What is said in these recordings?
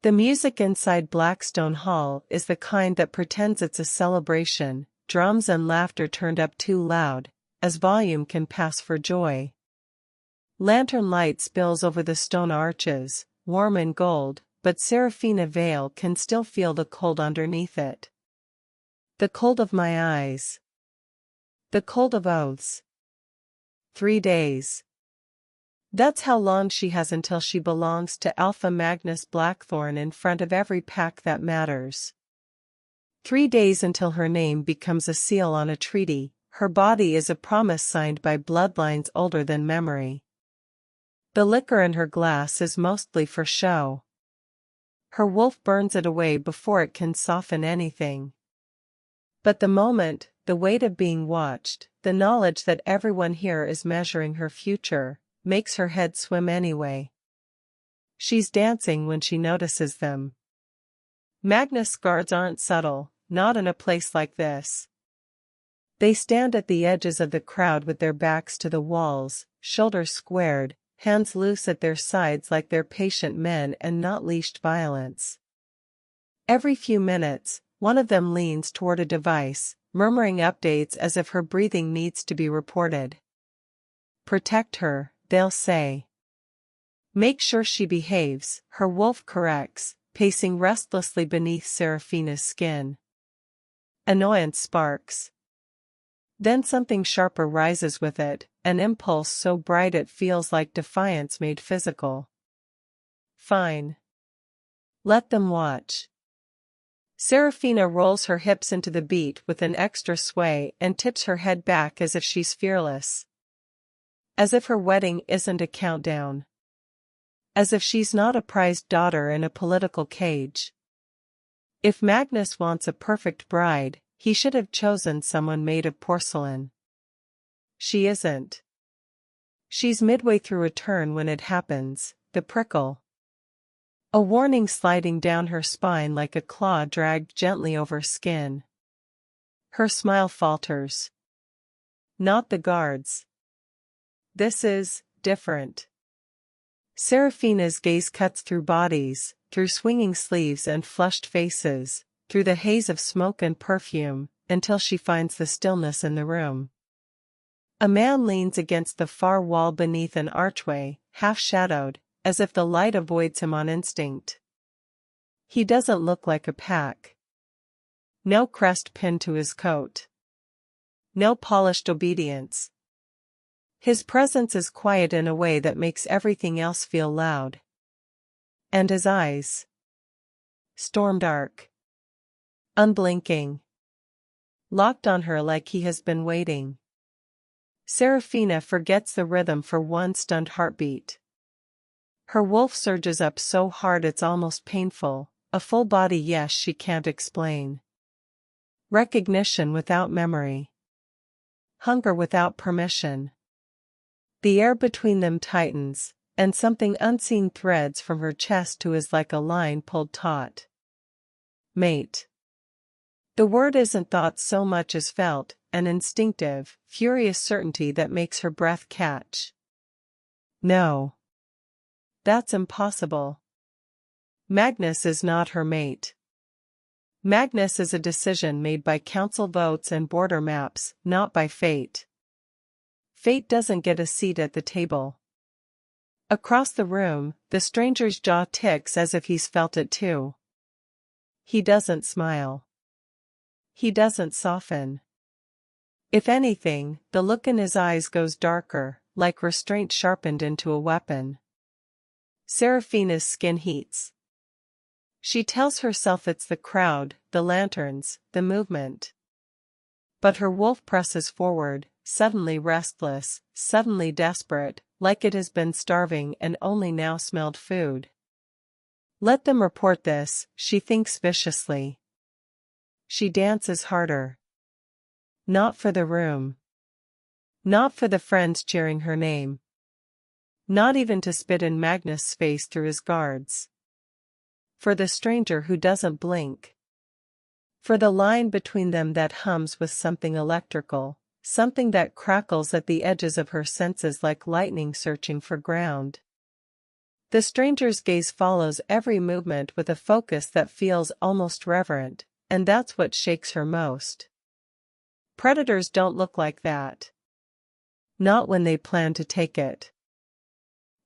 The music inside Blackstone Hall is the kind that pretends it's a celebration, drums and laughter turned up too loud, as volume can pass for joy. Lantern light spills over the stone arches, warm and gold, but Serafina Vale can still feel the cold underneath it. The cold of my eyes. The cold of oaths. 3 days. That's how long she has until she belongs to Alpha Magnus Blackthorn in front of every pack that matters. 3 days until her name becomes a seal on a treaty, her body is a promise signed by bloodlines older than memory. The liquor in her glass is mostly for show. Her wolf burns it away before it can soften anything. But the moment, the weight of being watched, the knowledge that everyone here is measuring her future, makes her head swim anyway. She's dancing when she notices them. Magnus guards aren't subtle, not in a place like this. They stand at the edges of the crowd with their backs to the walls, shoulders squared, hands loose at their sides like they're patient men and not leashed violence. Every few minutes, one of them leans toward a device, murmuring updates as if her breathing needs to be reported. Protect her, they'll say. Make sure she behaves, her wolf corrects, pacing restlessly beneath Serafina's skin. Annoyance sparks. Then something sharper rises with it, an impulse so bright it feels like defiance made physical. Fine. Let them watch. Serafina rolls her hips into the beat with an extra sway and tips her head back as if she's fearless. As if her wedding isn't a countdown. As if she's not a prized daughter in a political cage. If Magnus wants a perfect bride, he should have chosen someone made of porcelain. She isn't. She's midway through a turn when it happens, the prickle. A warning sliding down her spine like a claw dragged gently over skin. Her smile falters. Not the guards. This is different. Serafina's gaze cuts through bodies, through swinging sleeves and flushed faces, through the haze of smoke and perfume, until she finds the stillness in the room. A man leans against the far wall beneath an archway, half-shadowed, as if the light avoids him on instinct. He doesn't look like a pack. No crest pinned to his coat. No polished obedience. His presence is quiet in a way that makes everything else feel loud. And his eyes. Storm dark. Unblinking. Locked on her like he has been waiting. Serafina forgets the rhythm for one stunned heartbeat. Her wolf surges up so hard it's almost painful, a full body yes she can't explain. Recognition without memory. Hunger without permission. The air between them tightens, and something unseen threads from her chest to his like a line pulled taut. Mate. The word isn't thought so much as felt, an instinctive, furious certainty that makes her breath catch. No. That's impossible. Magnus is not her mate. Magnus is a decision made by council votes and border maps, not by fate. Fate doesn't get a seat at the table. Across the room, the stranger's jaw ticks as if he's felt it too. He doesn't smile. He doesn't soften. If anything, the look in his eyes goes darker, like restraint sharpened into a weapon. Serafina's skin heats. She tells herself it's the crowd, the lanterns, the movement. But her wolf presses forward, suddenly restless, suddenly desperate, like it has been starving and only now smelled food. Let them report this, she thinks viciously. She dances harder. Not for the room. Not for the friends cheering her name. Not even to spit in Magnus' face through his guards. For the stranger who doesn't blink. For the line between them that hums with something electrical, something that crackles at the edges of her senses like lightning searching for ground. The stranger's gaze follows every movement with a focus that feels almost reverent, and that's what shakes her most. Predators don't look like that. Not when they plan to take it.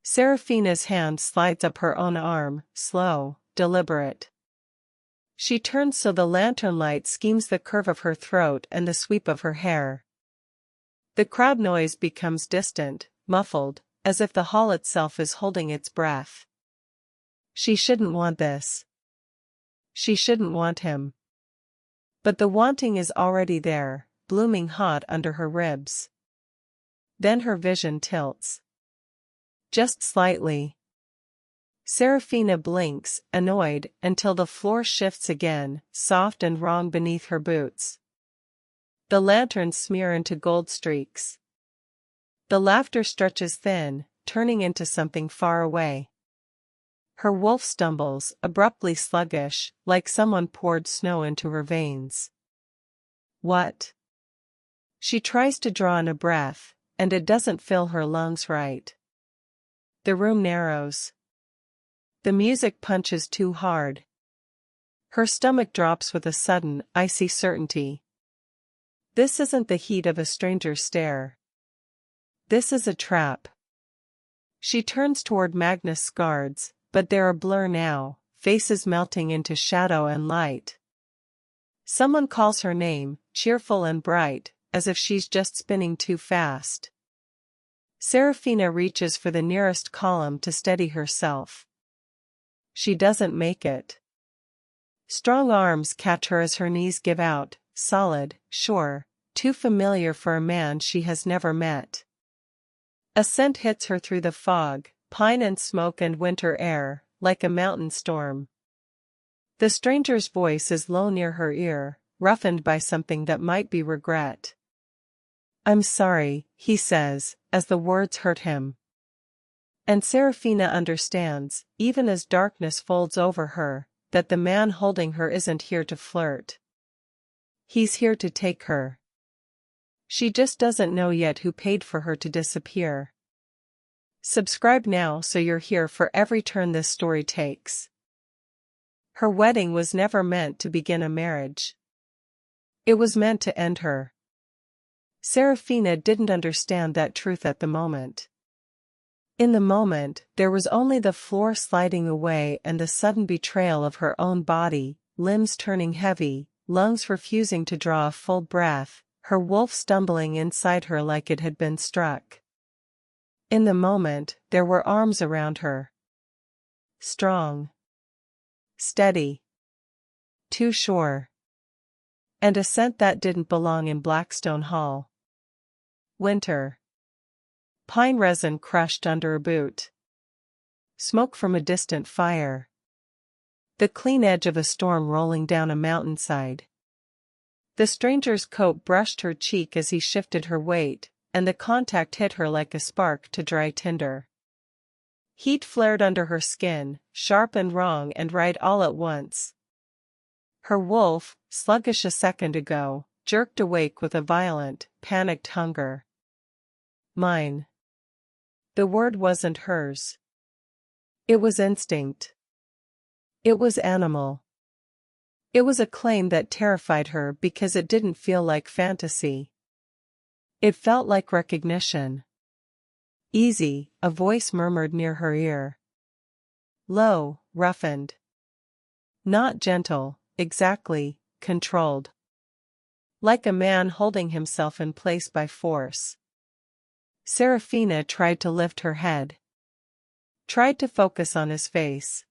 Serafina's hand slides up her own arm, slow, deliberate. She turns so the lantern light schemes the curve of her throat and the sweep of her hair. The crowd noise becomes distant, muffled, as if the hall itself is holding its breath. She shouldn't want this. She shouldn't want him. But the wanting is already there, blooming hot under her ribs. Then her vision tilts. Just slightly. Serafina blinks, annoyed, until the floor shifts again, soft and wrong beneath her boots. The lanterns smear into gold streaks. The laughter stretches thin, turning into something far away. Her wolf stumbles, abruptly sluggish, like someone poured snow into her veins. What? She tries to draw in a breath, and it doesn't fill her lungs right. The room narrows. The music punches too hard. Her stomach drops with a sudden, icy certainty. This isn't the heat of a stranger's stare. This is a trap. She turns toward Magnus' guards, but they're a blur now, faces melting into shadow and light. Someone calls her name, cheerful and bright, as if she's just spinning too fast. Serafina reaches for the nearest column to steady herself. She doesn't make it. Strong arms catch her as her knees give out, solid, sure, too familiar for a man she has never met. A scent hits her through the fog, pine and smoke and winter air, like a mountain storm. The stranger's voice is low near her ear, roughened by something that might be regret. "I'm sorry," he says, as the words hurt him. And Serafina understands, even as darkness folds over her, that the man holding her isn't here to flirt. He's here to take her. She just doesn't know yet who paid for her to disappear. Subscribe now so you're here for every turn this story takes. Her wedding was never meant to begin a marriage. It was meant to end her. Serafina didn't understand that truth at the moment. In the moment, there was only the floor sliding away and the sudden betrayal of her own body, limbs turning heavy, lungs refusing to draw a full breath, her wolf stumbling inside her like it had been struck. In the moment, there were arms around her. Strong. Steady. Too sure. And a scent that didn't belong in Blackstone Hall. Winter. Pine resin crushed under a boot. Smoke from a distant fire. The clean edge of a storm rolling down a mountainside. The stranger's coat brushed her cheek as he shifted her weight, and the contact hit her like a spark to dry tinder. Heat flared under her skin, sharp and wrong and right all at once. Her wolf, sluggish a second ago, jerked awake with a violent, panicked hunger. Mine. The word wasn't hers. It was instinct. It was animal. It was a claim that terrified her because it didn't feel like fantasy. It felt like recognition. Easy, a voice murmured near her ear. Low, roughened. Not gentle, exactly, controlled. Like a man holding himself in place by force. Serafina tried to lift her head. Tried to focus on his face.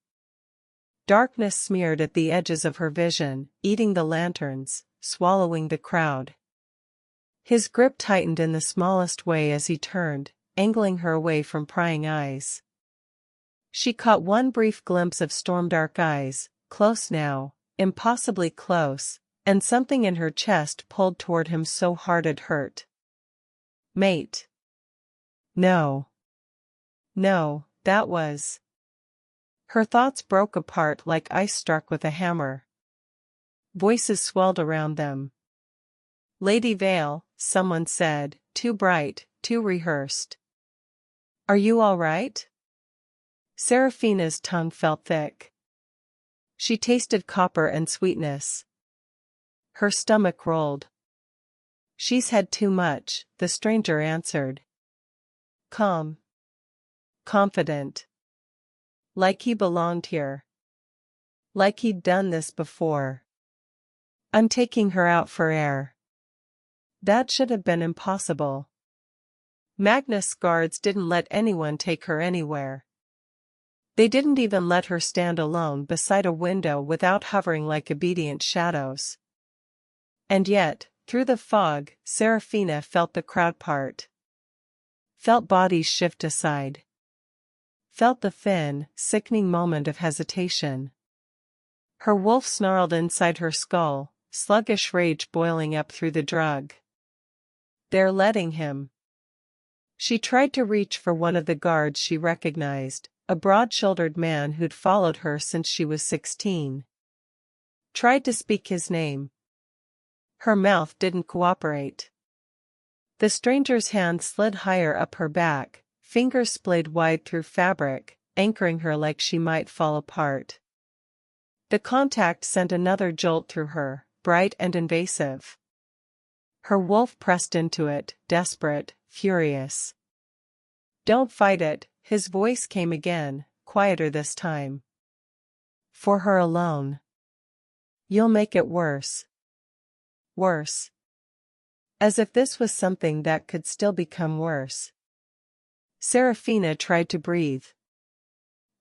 Darkness smeared at the edges of her vision, eating the lanterns, swallowing the crowd. His grip tightened in the smallest way as he turned, angling her away from prying eyes. She caught one brief glimpse of storm-dark eyes, close now, impossibly close, and something in her chest pulled toward him so hard it hurt. Mate. No. No, that was. Her thoughts broke apart like ice struck with a hammer. Voices swelled around them. Lady Vale, someone said, too bright, too rehearsed. Are you all right? Seraphina's tongue felt thick. She tasted copper and sweetness. Her stomach rolled. She's had too much, the stranger answered. Calm. Confident. Like he belonged here. Like he'd done this before. I'm taking her out for air. That should have been impossible. Magnus' guards didn't let anyone take her anywhere. They didn't even let her stand alone beside a window without hovering like obedient shadows. And yet, through the fog, Seraphina felt the crowd part. Felt bodies shift aside. Felt the thin, sickening moment of hesitation. Her wolf snarled inside her skull, sluggish rage boiling up through the drug. They're letting him. She tried to reach for one of the guards she recognized, a broad-shouldered man who'd followed her since she was 16. Tried to speak his name. Her mouth didn't cooperate. The stranger's hand slid higher up her back, fingers splayed wide through fabric, anchoring her like she might fall apart. The contact sent another jolt through her, bright and invasive. Her wolf pressed into it, desperate, furious. Don't fight it, his voice came again, quieter this time. For her alone. You'll make it worse. Worse. As if this was something that could still become worse. Seraphina tried to breathe.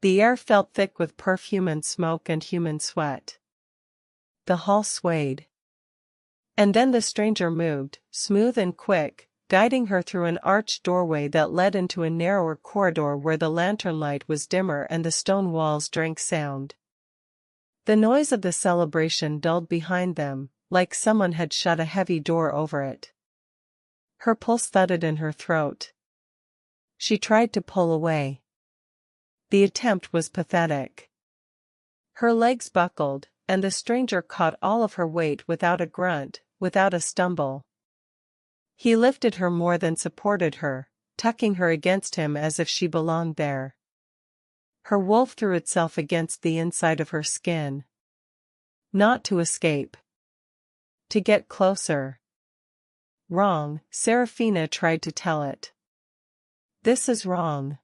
The air felt thick with perfume and smoke and human sweat. The hall swayed. And then the stranger moved, smooth and quick, guiding her through an arched doorway that led into a narrower corridor where the lantern light was dimmer and the stone walls drank sound. The noise of the celebration dulled behind them, like someone had shut a heavy door over it. Her pulse thudded in her throat. She tried to pull away. The attempt was pathetic. Her legs buckled, and the stranger caught all of her weight without a grunt, without a stumble. He lifted her more than supported her, tucking her against him as if she belonged there. Her wolf threw itself against the inside of her skin. Not to escape. To get closer. Wrong, Seraphina tried to tell it. This is wrong.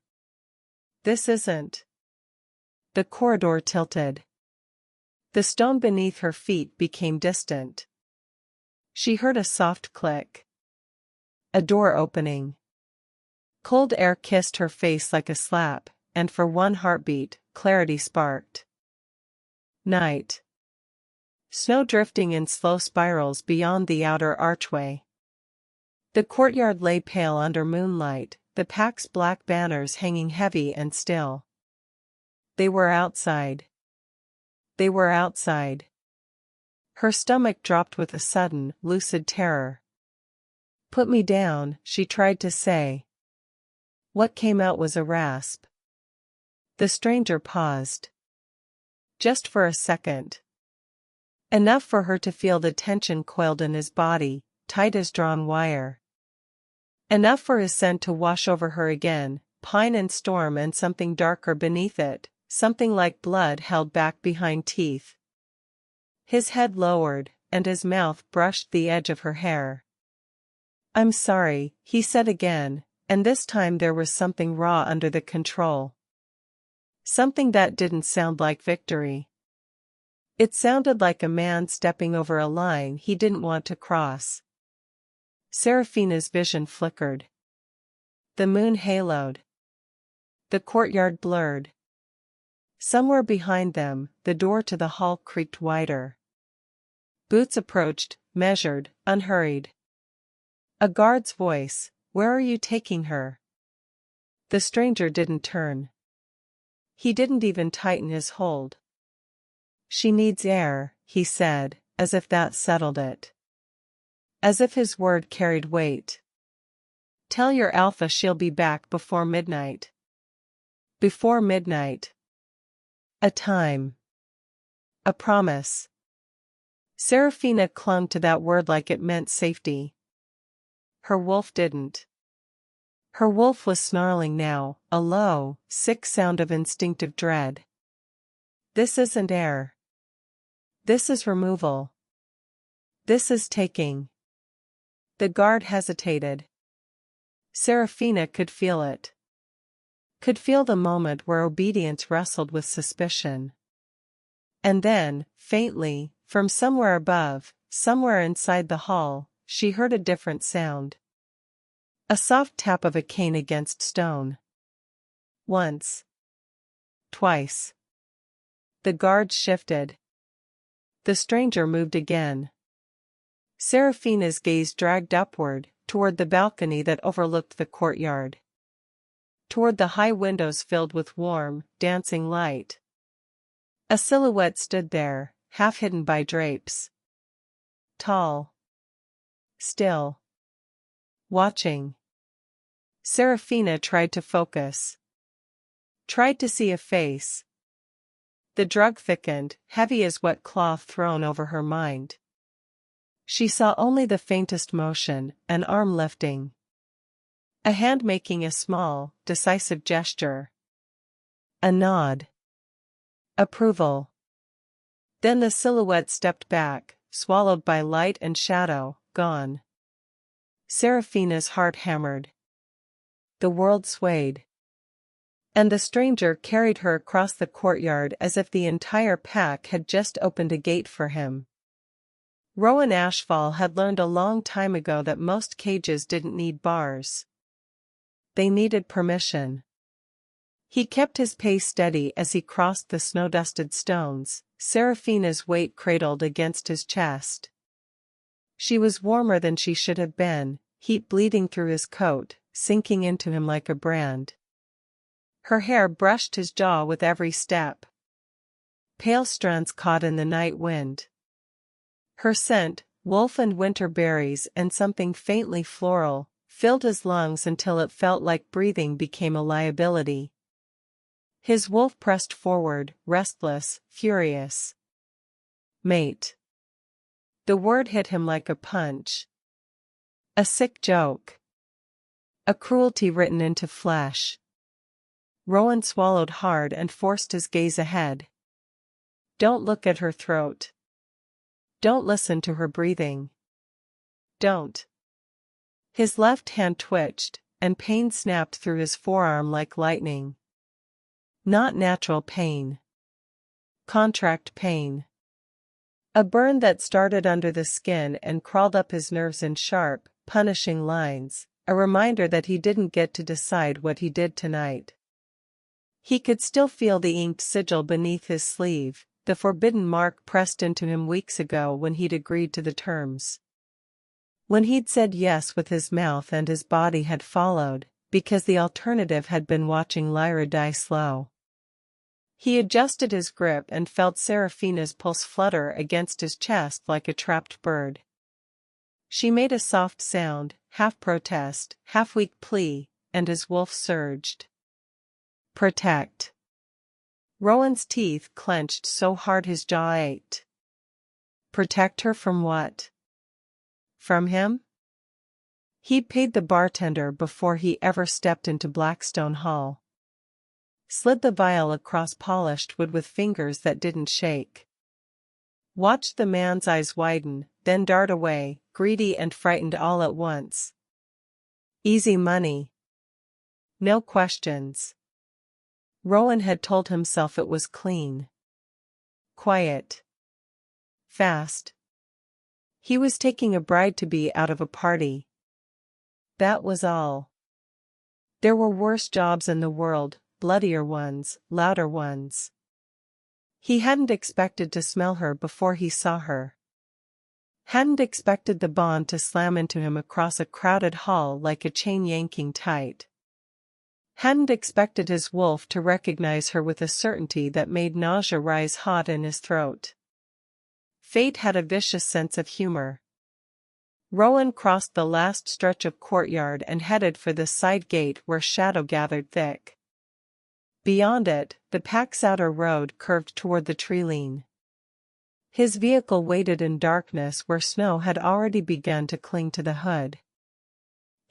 This isn't. The corridor tilted. The stone beneath her feet became distant. She heard a soft click. A door opening. Cold air kissed her face like a slap, and for one heartbeat, clarity sparked. Night. Snow drifting in slow spirals beyond the outer archway. The courtyard lay pale under moonlight, the pack's black banners hanging heavy and still. They were outside. They were outside. Her stomach dropped with a sudden, lucid terror. Put me down, she tried to say. What came out was a rasp. The stranger paused. Just for a second. Enough for her to feel the tension coiled in his body, tight as drawn wire. Enough for his scent to wash over her again, pine and storm and something darker beneath it, something like blood held back behind teeth. His head lowered, and his mouth brushed the edge of her hair. I'm sorry, he said again, and this time there was something raw under the control. Something that didn't sound like victory. It sounded like a man stepping over a line he didn't want to cross. Seraphina's vision flickered. The moon haloed. The courtyard blurred. Somewhere behind them, the door to the hall creaked wider. Boots approached, measured, unhurried. A guard's voice, "Where are you taking her?" The stranger didn't turn. He didn't even tighten his hold. She needs air, he said, as if that settled it. As if his word carried weight. Tell your alpha she'll be back before midnight. Before midnight. A time. A promise. Seraphina clung to that word like it meant safety. Her wolf didn't. Her wolf was snarling now, a low, sick sound of instinctive dread. This isn't air. This is removal. This is taking. The guard hesitated. Serafina could feel it. Could feel the moment where obedience wrestled with suspicion. And then, faintly, from somewhere above, somewhere inside the hall, she heard a different sound. A soft tap of a cane against stone. Once. Twice. The guard shifted. The stranger moved again. Serafina's gaze dragged upward, toward the balcony that overlooked the courtyard. Toward the high windows filled with warm, dancing light. A silhouette stood there, half hidden by drapes. Tall. Still. Watching. Serafina tried to focus. Tried to see a face. The drug thickened, heavy as wet cloth thrown over her mind. She saw only the faintest motion, an arm lifting. A hand making a small, decisive gesture. A nod. Approval. Then the silhouette stepped back, swallowed by light and shadow, gone. Serafina's heart hammered. The world swayed. And the stranger carried her across the courtyard as if the entire pack had just opened a gate for him. Rowan Ashfall had learned a long time ago that most cages didn't need bars. They needed permission. He kept his pace steady as he crossed the snow-dusted stones, Serafina's weight cradled against his chest. She was warmer than she should have been, heat bleeding through his coat, sinking into him like a brand. Her hair brushed his jaw with every step. Pale strands caught in the night wind. Her scent, wolf and winter berries and something faintly floral, filled his lungs until it felt like breathing became a liability. His wolf pressed forward, restless, furious. Mate. The word hit him like a punch. A sick joke. A cruelty written into flesh. Rowan swallowed hard and forced his gaze ahead. Don't look at her throat. Don't listen to her breathing. Don't. His left hand twitched, and pain snapped through his forearm like lightning. Not natural pain. Contract pain. A burn that started under the skin and crawled up his nerves in sharp, punishing lines, a reminder that he didn't get to decide what he did tonight. He could still feel the inked sigil beneath his sleeve, the forbidden mark pressed into him weeks ago when he'd agreed to the terms. When he'd said yes with his mouth and his body had followed, because the alternative had been watching Lyra die slow. He adjusted his grip and felt Serafina's pulse flutter against his chest like a trapped bird. She made a soft sound, half protest, half weak plea, and his wolf surged. Protect. Rowan's teeth clenched so hard his jaw ached. Protect her from what? From him? He'd paid the bartender before he ever stepped into Blackstone Hall. Slid the vial across polished wood with fingers that didn't shake. Watched the man's eyes widen, then dart away, greedy and frightened all at once. Easy money. No questions. Rowan had told himself it was clean. Quiet. Fast. He was taking a bride-to-be out of a party. That was all. There were worse jobs in the world, bloodier ones, louder ones. He hadn't expected to smell her before he saw her. Hadn't expected the bond to slam into him across a crowded hall like a chain yanking tight. Hadn't expected his wolf to recognize her with a certainty that made nausea rise hot in his throat. Fate had a vicious sense of humor. Rowan crossed the last stretch of courtyard and headed for the side gate where shadow gathered thick. Beyond it, the pack's outer road curved toward the tree-line. His vehicle waited in darkness where snow had already begun to cling to the hood.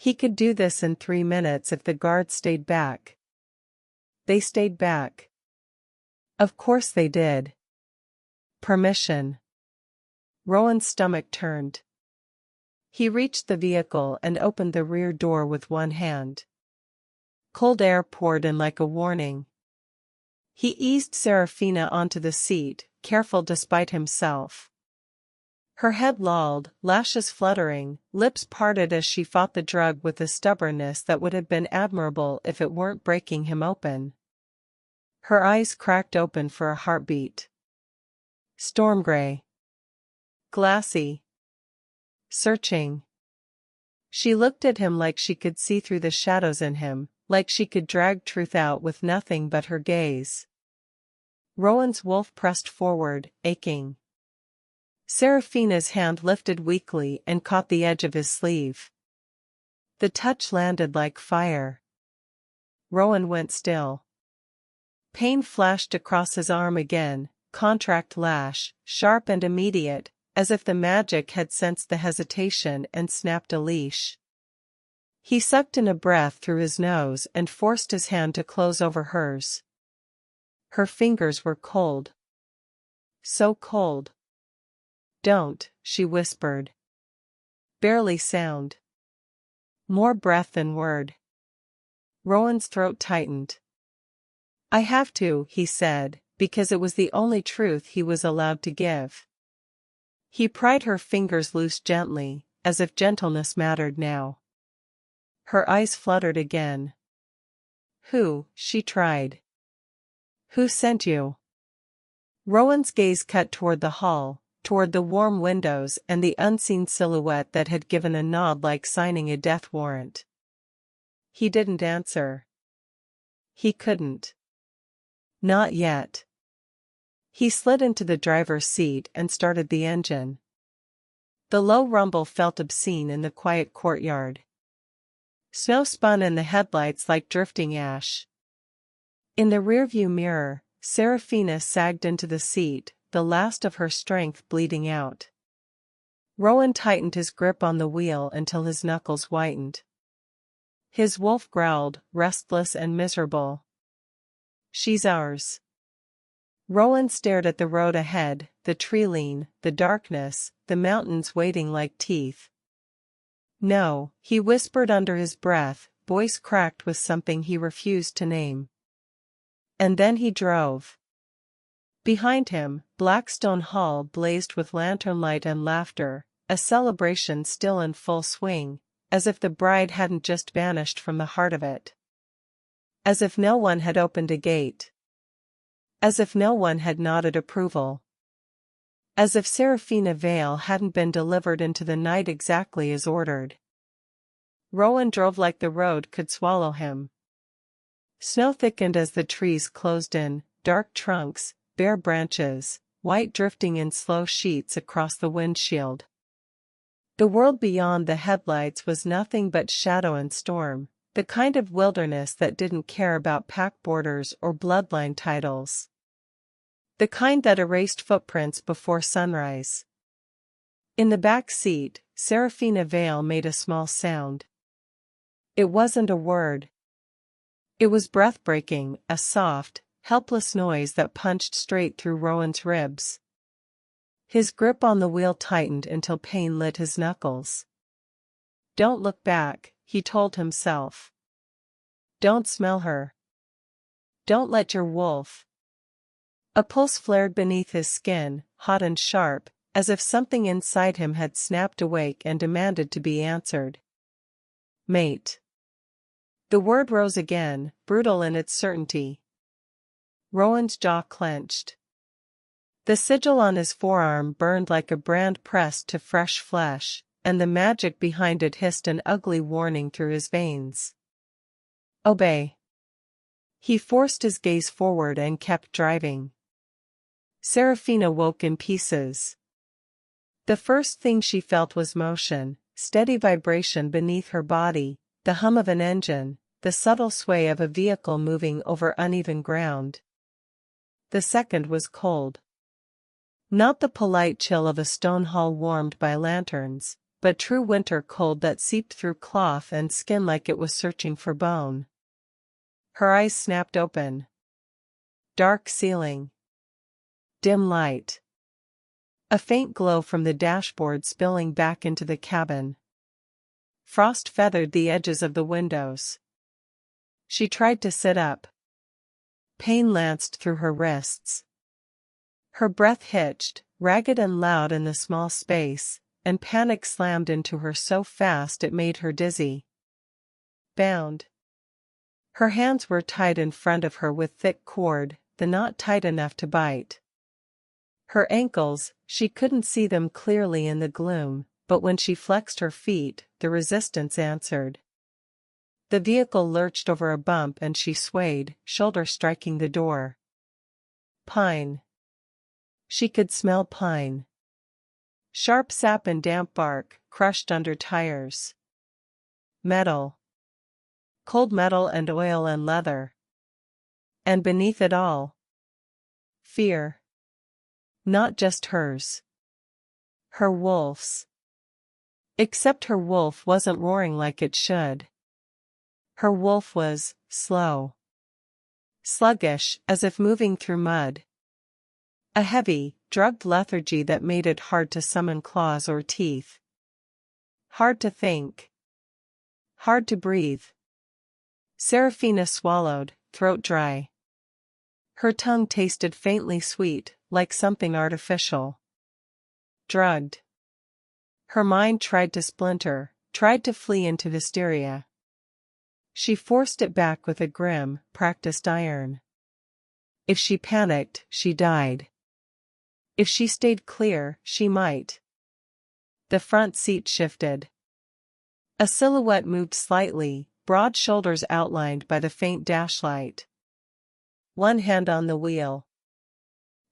He could do this in 3 minutes if the guards stayed back. They stayed back. Of course they did. Permission. Rowan's stomach turned. He reached the vehicle and opened the rear door with one hand. Cold air poured in like a warning. He eased Serafina onto the seat, careful despite himself. Her head lolled, lashes fluttering, lips parted as she fought the drug with a stubbornness that would have been admirable if it weren't breaking him open. Her eyes cracked open for a heartbeat. Storm gray. Glassy. Searching. She looked at him like she could see through the shadows in him, like she could drag truth out with nothing but her gaze. Rowan's wolf pressed forward, aching. Serafina's hand lifted weakly and caught the edge of his sleeve. The touch landed like fire. Rowan went still. Pain flashed across his arm again, contract lash, sharp and immediate, as if the magic had sensed the hesitation and snapped a leash. He sucked in a breath through his nose and forced his hand to close over hers. Her fingers were cold. So cold. Don't, she whispered. Barely sound. More breath than word. Rowan's throat tightened. I have to, he said, because it was the only truth he was allowed to give. He pried her fingers loose gently, as if gentleness mattered now. Her eyes fluttered again. Who, she tried. Who sent you? Rowan's gaze cut toward the hall, toward the warm windows and the unseen silhouette that had given a nod like signing a death warrant. He didn't answer. He couldn't. Not yet. He slid into the driver's seat and started the engine. The low rumble felt obscene in the quiet courtyard. Snow spun in the headlights like drifting ash. In the rearview mirror, Serafina sagged into the seat, the last of her strength bleeding out. Rowan tightened his grip on the wheel until his knuckles whitened. His wolf growled, restless and miserable. She's ours. Rowan stared at the road ahead, the tree-line, the darkness, the mountains waiting like teeth. No, he whispered under his breath, voice cracked with something he refused to name. And then he drove. Behind him, Blackstone Hall blazed with lantern light and laughter, a celebration still in full swing, as if the bride hadn't just vanished from the heart of it. As if no one had opened a gate. As if no one had nodded approval. As if Serafina Vale hadn't been delivered into the night exactly as ordered. Rowan drove like the road could swallow him. Snow thickened as the trees closed in, dark trunks, bare branches, white drifting in slow sheets across the windshield. The world beyond the headlights was nothing but shadow and storm, the kind of wilderness that didn't care about pack borders or bloodline titles. The kind that erased footprints before sunrise. In the back seat, Serafina Vale made a small sound. It wasn't a word. It was breathbreaking, a soft, helpless noise that punched straight through Rowan's ribs. His grip on the wheel tightened until pain lit his knuckles. Don't look back, he told himself. Don't smell her. Don't let your wolf. A pulse flared beneath his skin, hot and sharp, as if something inside him had snapped awake and demanded to be answered. Mate. The word rose again, brutal in its certainty. Rowan's jaw clenched. The sigil on his forearm burned like a brand pressed to fresh flesh, and the magic behind it hissed an ugly warning through his veins. Obey. He forced his gaze forward and kept driving. Serafina woke in pieces. The first thing she felt was motion, steady vibration beneath her body, the hum of an engine, the subtle sway of a vehicle moving over uneven ground. The second was cold. Not the polite chill of a stone hall warmed by lanterns, but true winter cold that seeped through cloth and skin like it was searching for bone. Her eyes snapped open. Dark ceiling. Dim light. A faint glow from the dashboard spilling back into the cabin. Frost feathered the edges of the windows. She tried to sit up. Pain lanced through her wrists. Her breath hitched, ragged and loud in the small space, and panic slammed into her so fast it made her dizzy. Bound. Her hands were tied in front of her with thick cord, the knot tight enough to bite. Her ankles, she couldn't see them clearly in the gloom, but when she flexed her feet, the resistance answered. The vehicle lurched over a bump and she swayed, shoulder striking the door. Pine. She could smell pine. Sharp sap and damp bark, crushed under tires. Metal. Cold metal and oil and leather. And beneath it all, fear. Not just hers. Her wolf's. Except her wolf wasn't roaring like it should. Her wolf was slow. Sluggish, as if moving through mud. A heavy, drugged lethargy that made it hard to summon claws or teeth. Hard to think. Hard to breathe. Serafina swallowed, throat dry. Her tongue tasted faintly sweet, like something artificial. Drugged. Her mind tried to splinter, tried to flee into hysteria. She forced it back with a grim, practiced iron. If she panicked, she died. If she stayed clear, she might. The front seat shifted. A silhouette moved slightly, broad shoulders outlined by the faint dashlight. One hand on the wheel.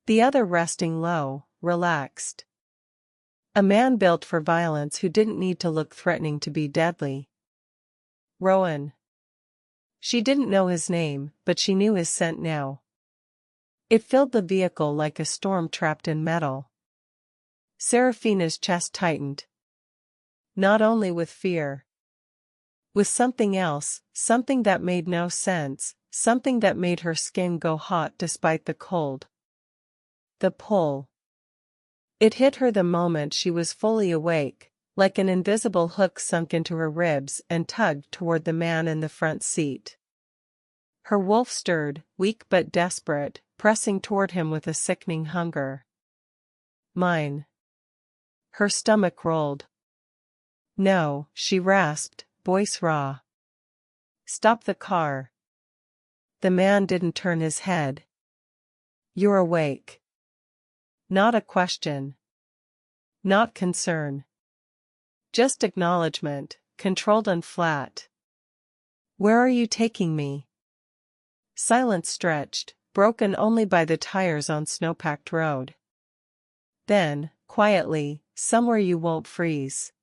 The other resting low, relaxed. A man built for violence who didn't need to look threatening to be deadly. Rowan. She didn't know his name, but she knew his scent now. It filled the vehicle like a storm trapped in metal. Serafina's chest tightened. Not only with fear. With something else, something that made no sense, something that made her skin go hot despite the cold. The pull. It hit her the moment she was fully awake, like an invisible hook sunk into her ribs and tugged toward the man in the front seat. Her wolf stirred, weak but desperate, pressing toward him with a sickening hunger. Mine. Her stomach rolled. No, she rasped, voice raw. Stop the car. The man didn't turn his head. You're awake. Not a question. Not concern. Just acknowledgement, controlled and flat. Where are you taking me? Silence stretched, broken only by the tires on snow-packed road. Then, quietly, somewhere you won't freeze.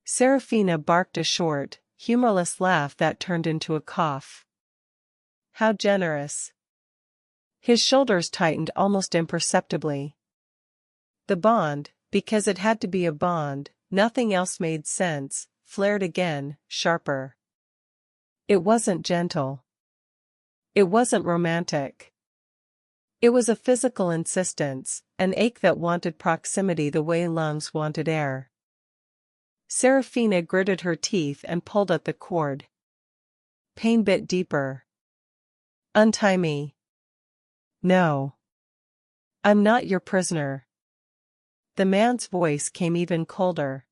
Serafina barked a short, humorless laugh that turned into a cough. How generous. His shoulders tightened almost imperceptibly. The bond, because it had to be a bond, nothing else made sense, flared again, sharper. It wasn't gentle. It wasn't romantic. It was a physical insistence, an ache that wanted proximity the way lungs wanted air. Serafina gritted her teeth and pulled at the cord. Pain bit deeper. Untie me. No. I'm not your prisoner. The man's voice came even colder.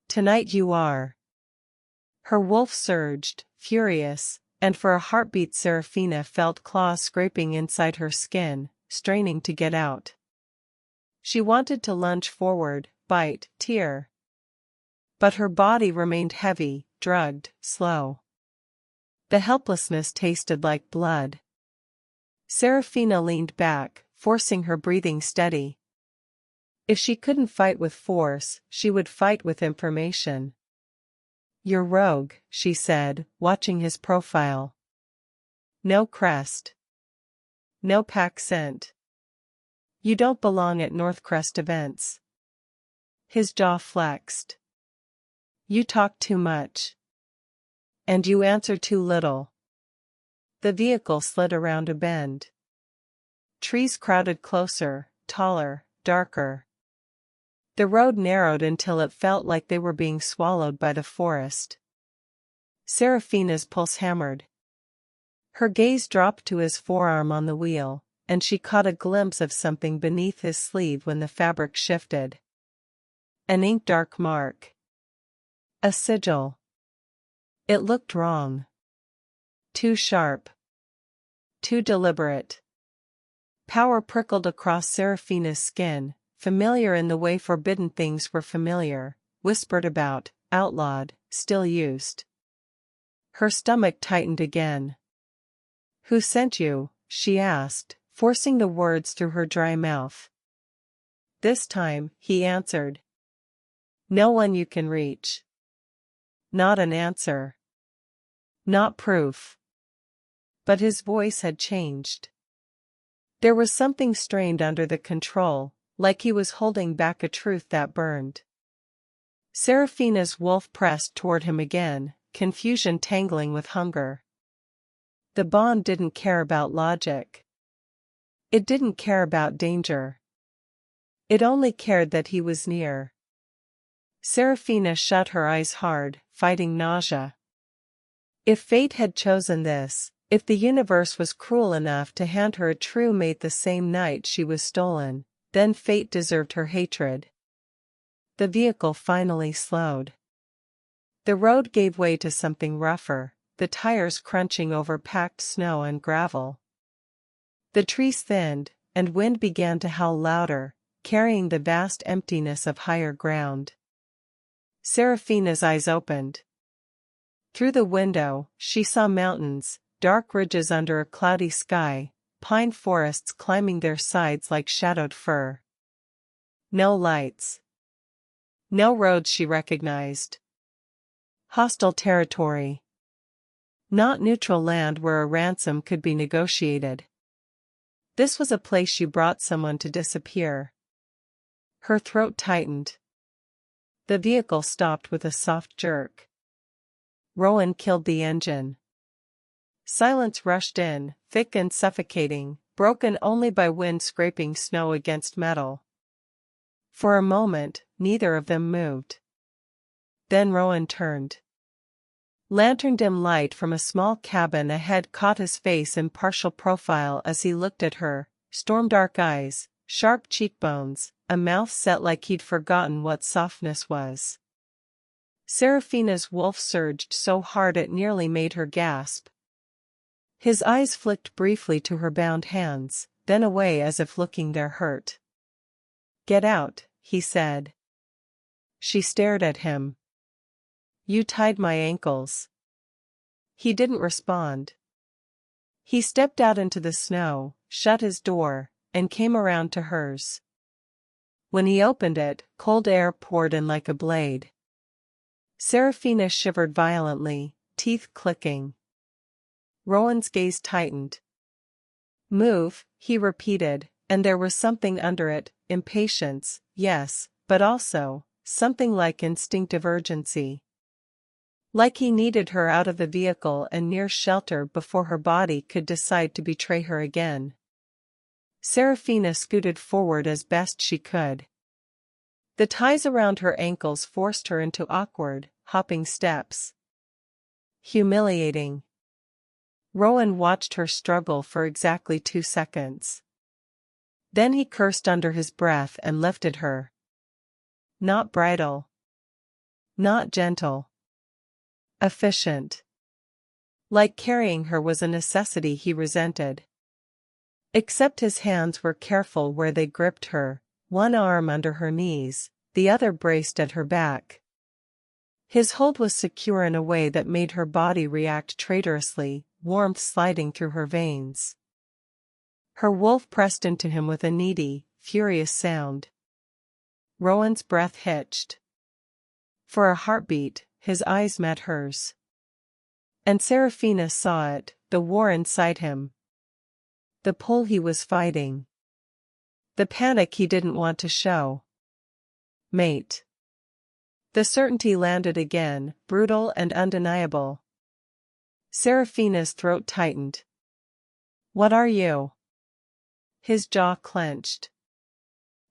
Tonight you are. Her wolf surged, furious, and for a heartbeat Serafina felt claws scraping inside her skin, straining to get out. She wanted to lunge forward, bite, tear. But her body remained heavy, drugged, slow. The helplessness tasted like blood. Serafina leaned back, forcing her breathing steady. If she couldn't fight with force, she would fight with information. You're rogue, she said, watching his profile. No crest. No pack scent. You don't belong at Northcrest events. His jaw flexed. You talk too much. And you answer too little. The vehicle slid around a bend. Trees crowded closer, taller, darker. The road narrowed until it felt like they were being swallowed by the forest. Serafina's pulse hammered. Her gaze dropped to his forearm on the wheel, and she caught a glimpse of something beneath his sleeve when the fabric shifted. An ink-dark mark. A sigil. It looked wrong. Too sharp. Too deliberate. Power prickled across Serafina's skin, familiar in the way forbidden things were familiar, whispered about, outlawed, still used. Her stomach tightened again. Who sent you? She asked, forcing the words through her dry mouth. This time, he answered. No one you can reach. Not an answer. Not proof. But his voice had changed. There was something strained under the control, like he was holding back a truth that burned. Serafina's wolf pressed toward him again, confusion tangling with hunger. The bond didn't care about logic. It didn't care about danger. It only cared that he was near. Serafina shut her eyes hard, fighting nausea. If fate had chosen this, if the universe was cruel enough to hand her a true mate the same night she was stolen, then fate deserved her hatred. The vehicle finally slowed. The road gave way to something rougher, the tires crunching over packed snow and gravel. The trees thinned, and wind began to howl louder, carrying the vast emptiness of higher ground. Serafina's eyes opened. Through the window, she saw mountains, dark ridges under a cloudy sky, pine forests climbing their sides like shadowed fur. No lights. No roads she recognized. Hostile territory. Not neutral land where a ransom could be negotiated. This was a place you brought someone to disappear. Her throat tightened. The vehicle stopped with a soft jerk. Rowan killed the engine. Silence rushed in, thick and suffocating, broken only by wind scraping snow against metal. For a moment, neither of them moved. Then Rowan turned. Lantern dim light from a small cabin ahead caught his face in partial profile as he looked at her, storm-dark eyes, sharp cheekbones, a mouth set like he'd forgotten what softness was. Serafina's wolf surged so hard it nearly made her gasp. His eyes flicked briefly to her bound hands, then away as if looking their hurt. Get out, he said. She stared at him. You tied my ankles. He didn't respond. He stepped out into the snow, shut his door, and came around to hers. When he opened it, cold air poured in like a blade. Serafina shivered violently, teeth clicking. Rowan's gaze tightened. Move, he repeated, and there was something under it, impatience, yes, but also, something like instinctive urgency. Like he needed her out of the vehicle and near shelter before her body could decide to betray her again. Serafina scooted forward as best she could. The ties around her ankles forced her into awkward, hopping steps. Humiliating. Rowan watched her struggle for exactly 2 seconds. Then he cursed under his breath and lifted her. Not bridal. Not gentle. Efficient. Like carrying her was a necessity he resented. Except his hands were careful where they gripped her, one arm under her knees, the other braced at her back. His hold was secure in a way that made her body react traitorously, warmth sliding through her veins. Her wolf pressed into him with a needy, furious sound. Rowan's breath hitched. For a heartbeat, his eyes met hers. And Serafina saw it, the war inside him. The pull he was fighting. The panic he didn't want to show. Mate. The certainty landed again, brutal and undeniable. Serafina's throat tightened. What are you? His jaw clenched.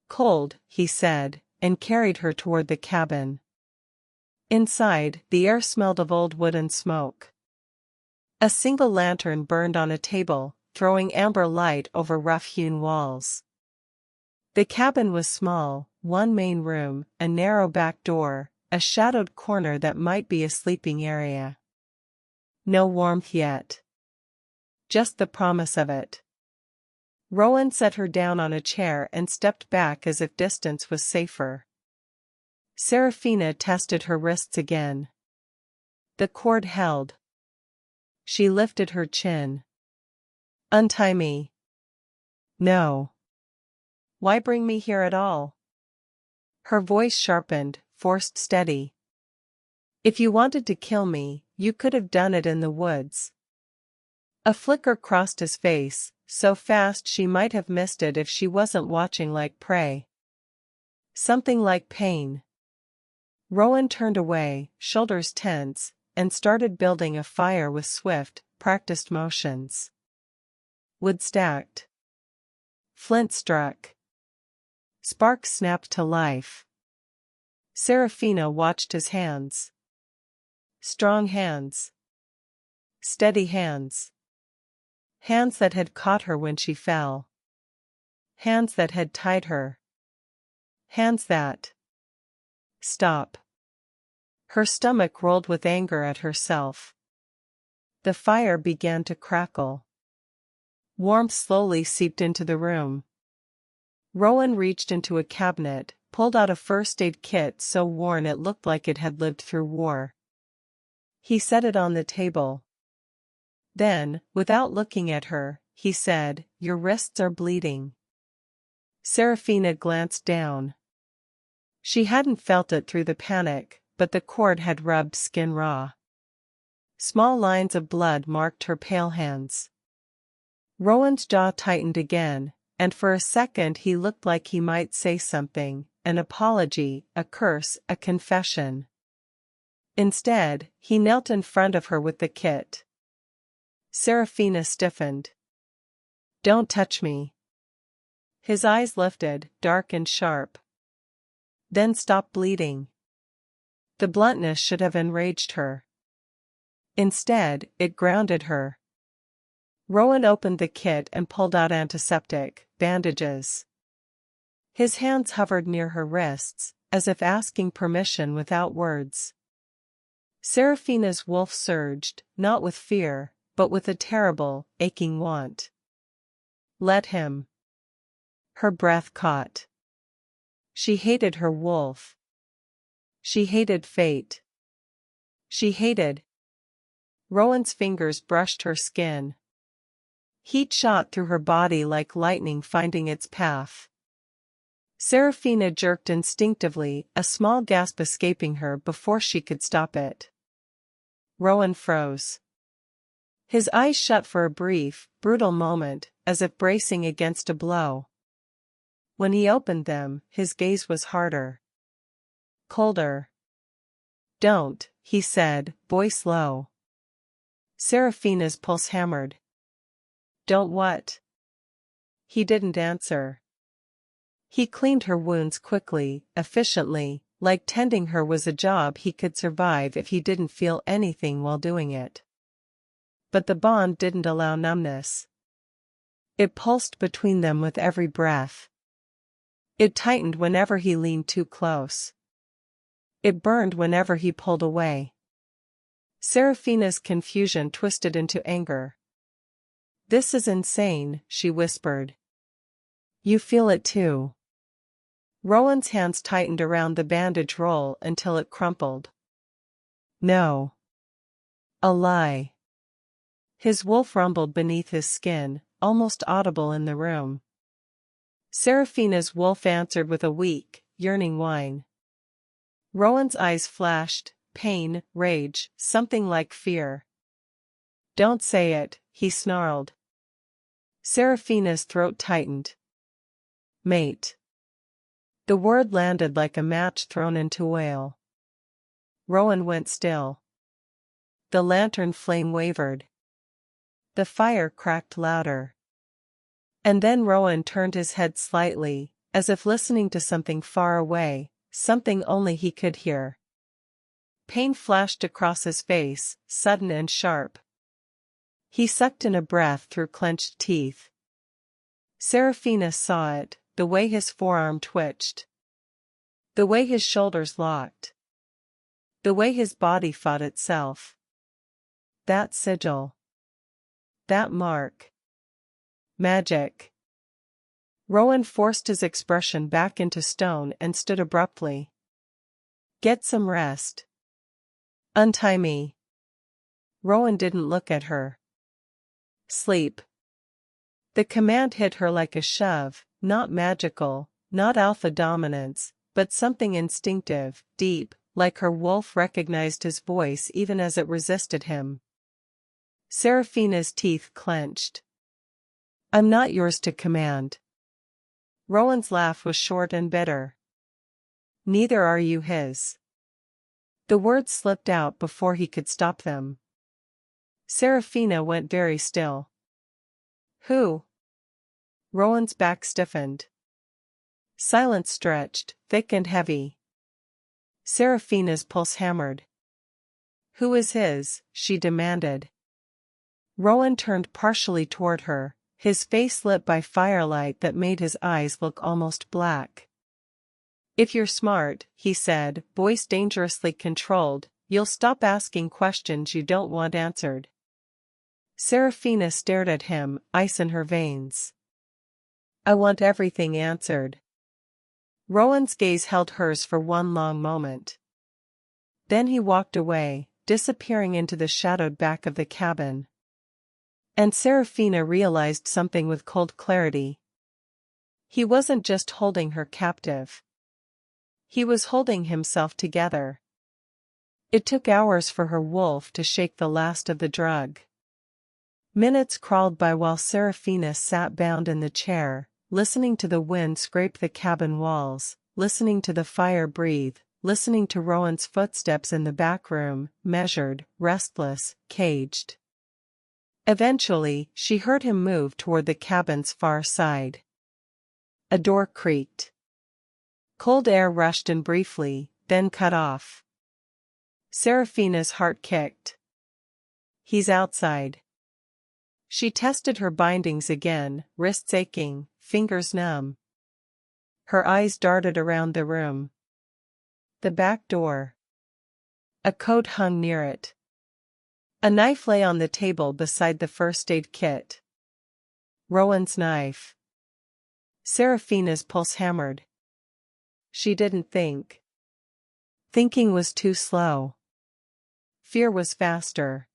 Cold, he said, and carried her toward the cabin. Inside, the air smelled of old wood and smoke. A single lantern burned on a table, throwing amber light over rough-hewn walls. The cabin was small, one main room, a narrow back door, a shadowed corner that might be a sleeping area. No warmth yet. Just the promise of it. Rowan set her down on a chair and stepped back as if distance was safer. Serafina tested her wrists again. The cord held. She lifted her chin. Untie me. No. Why bring me here at all? Her voice sharpened, forced steady. If you wanted to kill me, you could have done it in the woods. A flicker crossed his face, so fast she might have missed it if she wasn't watching like prey. Something like pain. Rowan turned away, shoulders tense, and started building a fire with swift, practiced motions. Wood stacked. Flint struck. Sparks snapped to life. Serafina watched his hands. Strong hands. Steady hands. Hands that had caught her when she fell. Hands that had tied her. Hands that. Stop. Her stomach rolled with anger at herself. The fire began to crackle. Warmth slowly seeped into the room. Rowan reached into a cabinet, pulled out a first aid kit so worn it looked like it had lived through war. He set it on the table. Then, without looking at her, he said, "Your wrists are bleeding." Serafina glanced down. She hadn't felt it through the panic, but the cord had rubbed skin raw. Small lines of blood marked her pale hands. Rowan's jaw tightened again, and for a second he looked like he might say something, an apology, a curse, a confession. Instead, he knelt in front of her with the kit. Serafina stiffened. "Don't touch me." His eyes lifted, dark and sharp. "Then stop bleeding." The bluntness should have enraged her. Instead, it grounded her. Rowan opened the kit and pulled out antiseptic, bandages. His hands hovered near her wrists, as if asking permission without words. Serafina's wolf surged, not with fear, but with a terrible, aching want. Let him. Her breath caught. She hated her wolf. She hated fate. She hated. Rowan's fingers brushed her skin. Heat shot through her body like lightning finding its path. Serafina jerked instinctively, a small gasp escaping her before she could stop it. Rowan froze. His eyes shut for a brief, brutal moment, as if bracing against a blow. When he opened them, his gaze was harder. Colder. "Don't," he said, voice low. Serafina's pulse hammered. "Don't what?" He didn't answer. He cleaned her wounds quickly, efficiently, like tending her was a job he could survive if he didn't feel anything while doing it. But the bond didn't allow numbness. It pulsed between them with every breath. It tightened whenever he leaned too close. It burned whenever he pulled away. Serafina's confusion twisted into anger. "This is insane," she whispered. "You feel it too." Rowan's hands tightened around the bandage roll until it crumpled. "No. A lie." His wolf rumbled beneath his skin, almost audible in the room. Serafina's wolf answered with a weak, yearning whine. Rowan's eyes flashed, pain, rage, something like fear. "Don't say it," he snarled. Serafina's throat tightened. "Mate." The word landed like a match thrown into oil. Rowan went still. The lantern flame wavered. The fire cracked louder. And then Rowan turned his head slightly, as if listening to something far away, something only he could hear. Pain flashed across his face, sudden and sharp. He sucked in a breath through clenched teeth. Seraphina saw it, the way his forearm twitched. The way his shoulders locked. The way his body fought itself. That sigil. That mark. Magic. Rowan forced his expression back into stone and stood abruptly. Get some rest. Untie me. Rowan didn't look at her. Sleep. The command hit her like a shove, not magical, not alpha dominance, but something instinctive, deep, like her wolf recognized his voice even as it resisted him. Seraphina's teeth clenched. I'm not yours to command. Rowan's laugh was short and bitter. Neither are you his. The words slipped out before he could stop them. Seraphina went very still. Who? Rowan's back stiffened. Silence stretched, thick and heavy. Seraphina's pulse hammered. Who is his? She demanded. Rowan turned partially toward her, his face lit by firelight that made his eyes look almost black. If you're smart, he said, voice dangerously controlled, you'll stop asking questions you don't want answered. Seraphina stared at him, ice in her veins. I want everything answered. Rowan's gaze held hers for one long moment. Then he walked away, disappearing into the shadowed back of the cabin. And Seraphina realized something with cold clarity. He wasn't just holding her captive. He was holding himself together. It took hours for her wolf to shake the last of the drug. Minutes crawled by while Seraphina sat bound in the chair, listening to the wind scrape the cabin walls, listening to the fire breathe, listening to Rowan's footsteps in the back room, measured, restless, caged. Eventually, she heard him move toward the cabin's far side. A door creaked. Cold air rushed in briefly, then cut off. Seraphina's heart kicked. He's outside. She tested her bindings again, wrists aching, fingers numb. Her eyes darted around the room. The back door. A coat hung near it. A knife lay on the table beside the first aid kit. Rowan's knife. Seraphina's pulse hammered. She didn't think. Thinking was too slow. Fear was faster.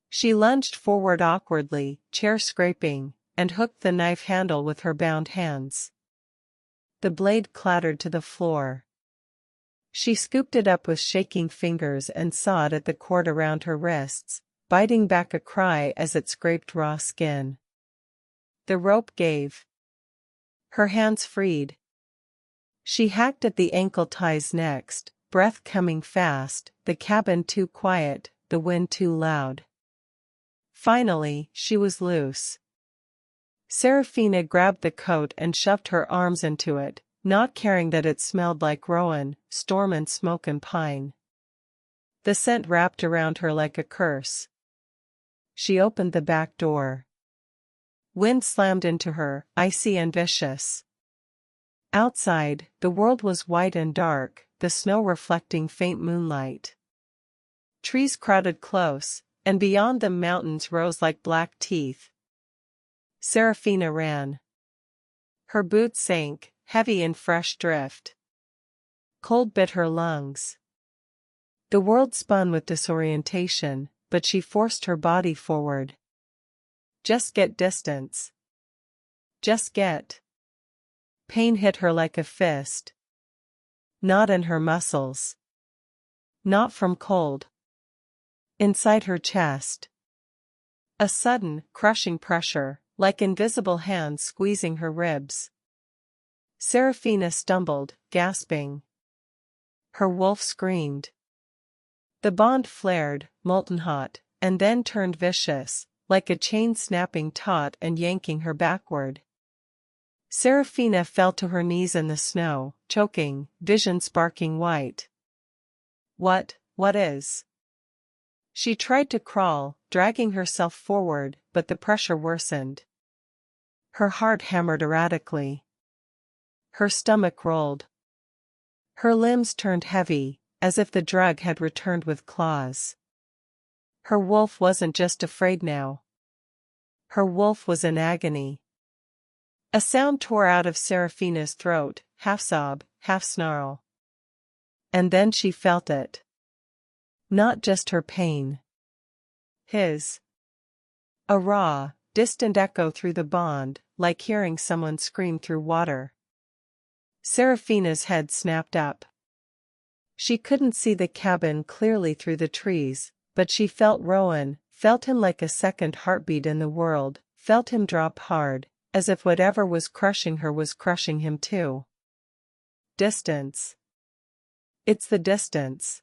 She lunged forward awkwardly, chair scraping, and hooked the knife handle with her bound hands. The blade clattered to the floor. She scooped it up with shaking fingers and sawed at the cord around her wrists, biting back a cry as it scraped raw skin. The rope gave. Her hands freed. She hacked at the ankle ties next, breath coming fast, the cabin too quiet, the wind too loud. Finally, she was loose. Seraphina grabbed the coat and shoved her arms into it, not caring that it smelled like Rowan, storm and smoke and pine. The scent wrapped around her like a curse. She opened the back door. Wind slammed into her, icy and vicious. Outside, the world was white and dark, the snow reflecting faint moonlight. Trees crowded close, and beyond them mountains rose like black teeth. Seraphina ran. Her boots sank, heavy in fresh drift. Cold bit her lungs. The world spun with disorientation, but she forced her body forward. Just get distance. Just get. Pain hit her like a fist. Not in her muscles. Not from cold. Inside her chest. A sudden, crushing pressure, like invisible hands squeezing her ribs. Serafina stumbled, gasping. Her wolf screamed. The bond flared, molten hot, and then turned vicious, like a chain snapping taut and yanking her backward. Serafina fell to her knees in the snow, choking, vision sparking white. What is? She tried to crawl, dragging herself forward, but the pressure worsened. Her heart hammered erratically. Her stomach rolled. Her limbs turned heavy, as if the drug had returned with claws. Her wolf wasn't just afraid now. Her wolf was in agony. A sound tore out of Serafina's throat, half sob, half snarl. And then she felt it. Not just her pain. His. A raw, distant echo through the bond, like hearing someone scream through water. Serafina's head snapped up. She couldn't see the cabin clearly through the trees, but she felt Rowan, felt him like a second heartbeat in the world, felt him drop hard, as if whatever was crushing her was crushing him too. Distance. It's the distance.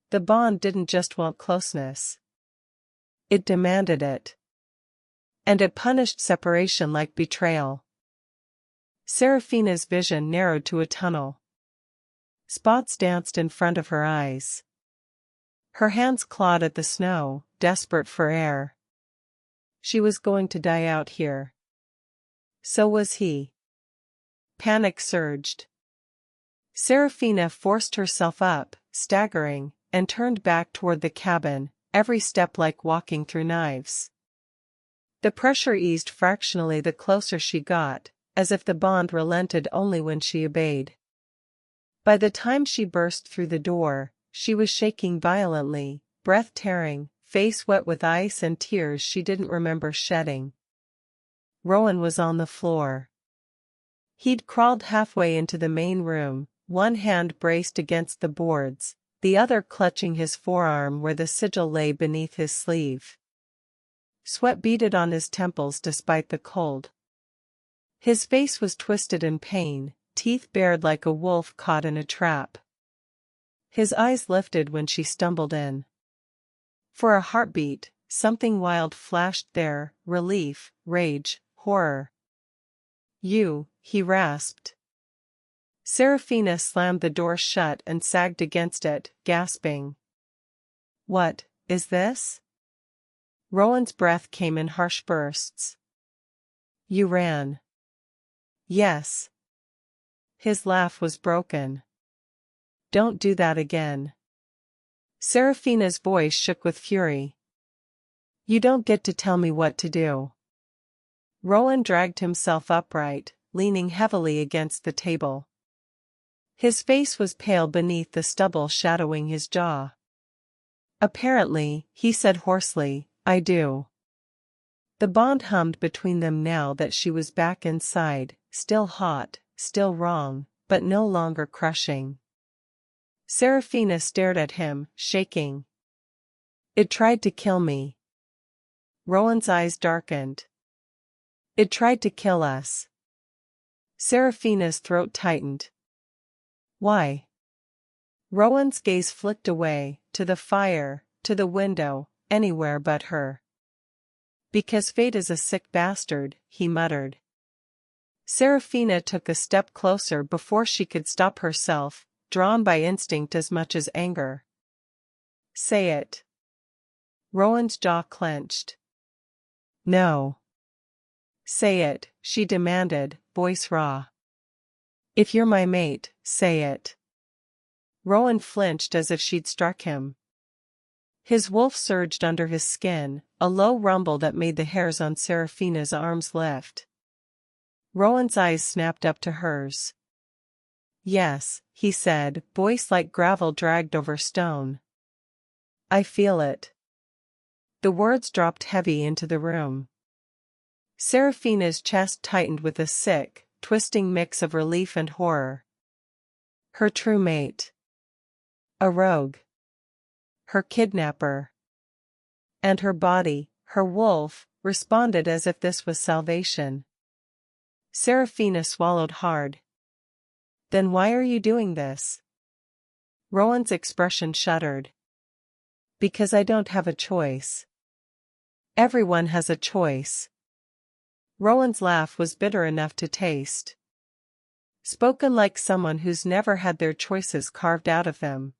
The bond didn't just want closeness. It demanded it. And it punished separation like betrayal. Serafina's vision narrowed to a tunnel. Spots danced in front of her eyes. Her hands clawed at the snow, desperate for air. She was going to die out here. So was he. Panic surged. Serafina forced herself up, staggering, and turned back toward the cabin, every step like walking through knives. The pressure eased fractionally the closer she got, as if the bond relented only when she obeyed. By the time she burst through the door, she was shaking violently, breath tearing, face wet with ice and tears she didn't remember shedding. Rowan was on the floor. He'd crawled halfway into the main room, one hand braced against the boards, the other clutching his forearm where the sigil lay beneath his sleeve. Sweat beaded on his temples despite the cold. His face was twisted in pain, teeth bared like a wolf caught in a trap. His eyes lifted when she stumbled in. For a heartbeat, something wild flashed there, relief, rage, horror. "You," he rasped. Serafina slammed the door shut and sagged against it, gasping. "What is this?" Rowan's breath came in harsh bursts. "You ran." "Yes." His laugh was broken. "Don't do that again." Serafina's voice shook with fury. "You don't get to tell me what to do." Rowan dragged himself upright, leaning heavily against the table. His face was pale beneath the stubble shadowing his jaw. "Apparently," he said hoarsely, "I do." The bond hummed between them now that she was back inside, still hot, still wrong, but no longer crushing. Serafina stared at him, shaking. "It tried to kill me." Rowan's eyes darkened. "It tried to kill us." Serafina's throat tightened. "Why?" Rowan's gaze flicked away, to the fire, to the window, anywhere but her. "Because fate is a sick bastard," he muttered. Serafina took a step closer before she could stop herself, drawn by instinct as much as anger. "Say it." Rowan's jaw clenched. "No." "Say it," she demanded, voice raw. "If you're my mate, say it." Rowan flinched as if she'd struck him. His wolf surged under his skin, a low rumble that made the hairs on Serafina's arms lift. Rowan's eyes snapped up to hers. "Yes," he said, voice like gravel dragged over stone. "I feel it." The words dropped heavy into the room. Serafina's chest tightened with a sick, twisting mix of relief and horror. Her true mate. A rogue. Her kidnapper. And her body, her wolf, responded as if this was salvation. Serafina swallowed hard. Then why are you doing this? Rowan's expression shuddered. Because I don't have a choice. Everyone has a choice. Rowan's laugh was bitter enough to taste. Spoken like someone who's never had their choices carved out of them.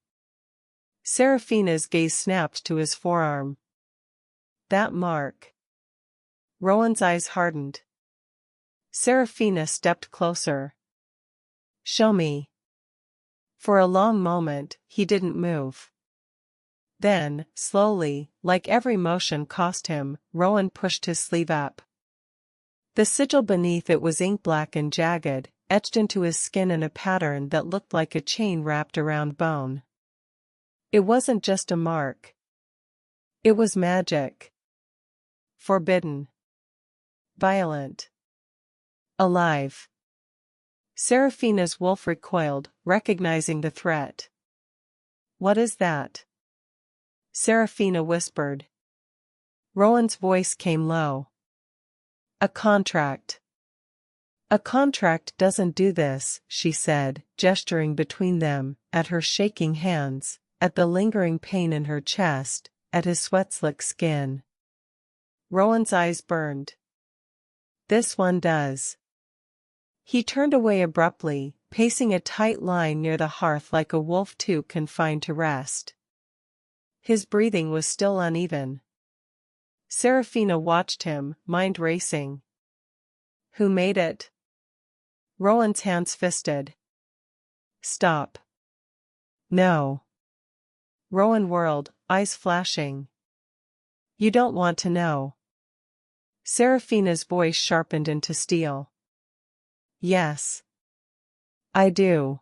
Serafina's gaze snapped to his forearm. That mark. Rowan's eyes hardened. Serafina stepped closer. Show me. For a long moment, he didn't move. Then, slowly, like every motion cost him, Rowan pushed his sleeve up. The sigil beneath it was ink-black and jagged, etched into his skin in a pattern that looked like a chain wrapped around bone. It wasn't just a mark. It was magic. Forbidden. Violent. Alive. Serafina's wolf recoiled, recognizing the threat. What is that? Serafina whispered. Rowan's voice came low. A contract. A contract doesn't do this, she said, gesturing between them, at her shaking hands, at the lingering pain in her chest, at his sweat-slick skin. Rowan's eyes burned. This one does. He turned away abruptly, pacing a tight line near the hearth like a wolf too confined to rest. His breathing was still uneven. Serafina watched him, mind racing. Who made it? Rowan's hands fisted. Stop. No. Rowan whirled, eyes flashing. You don't want to know. Serafina's voice sharpened into steel. Yes. I do.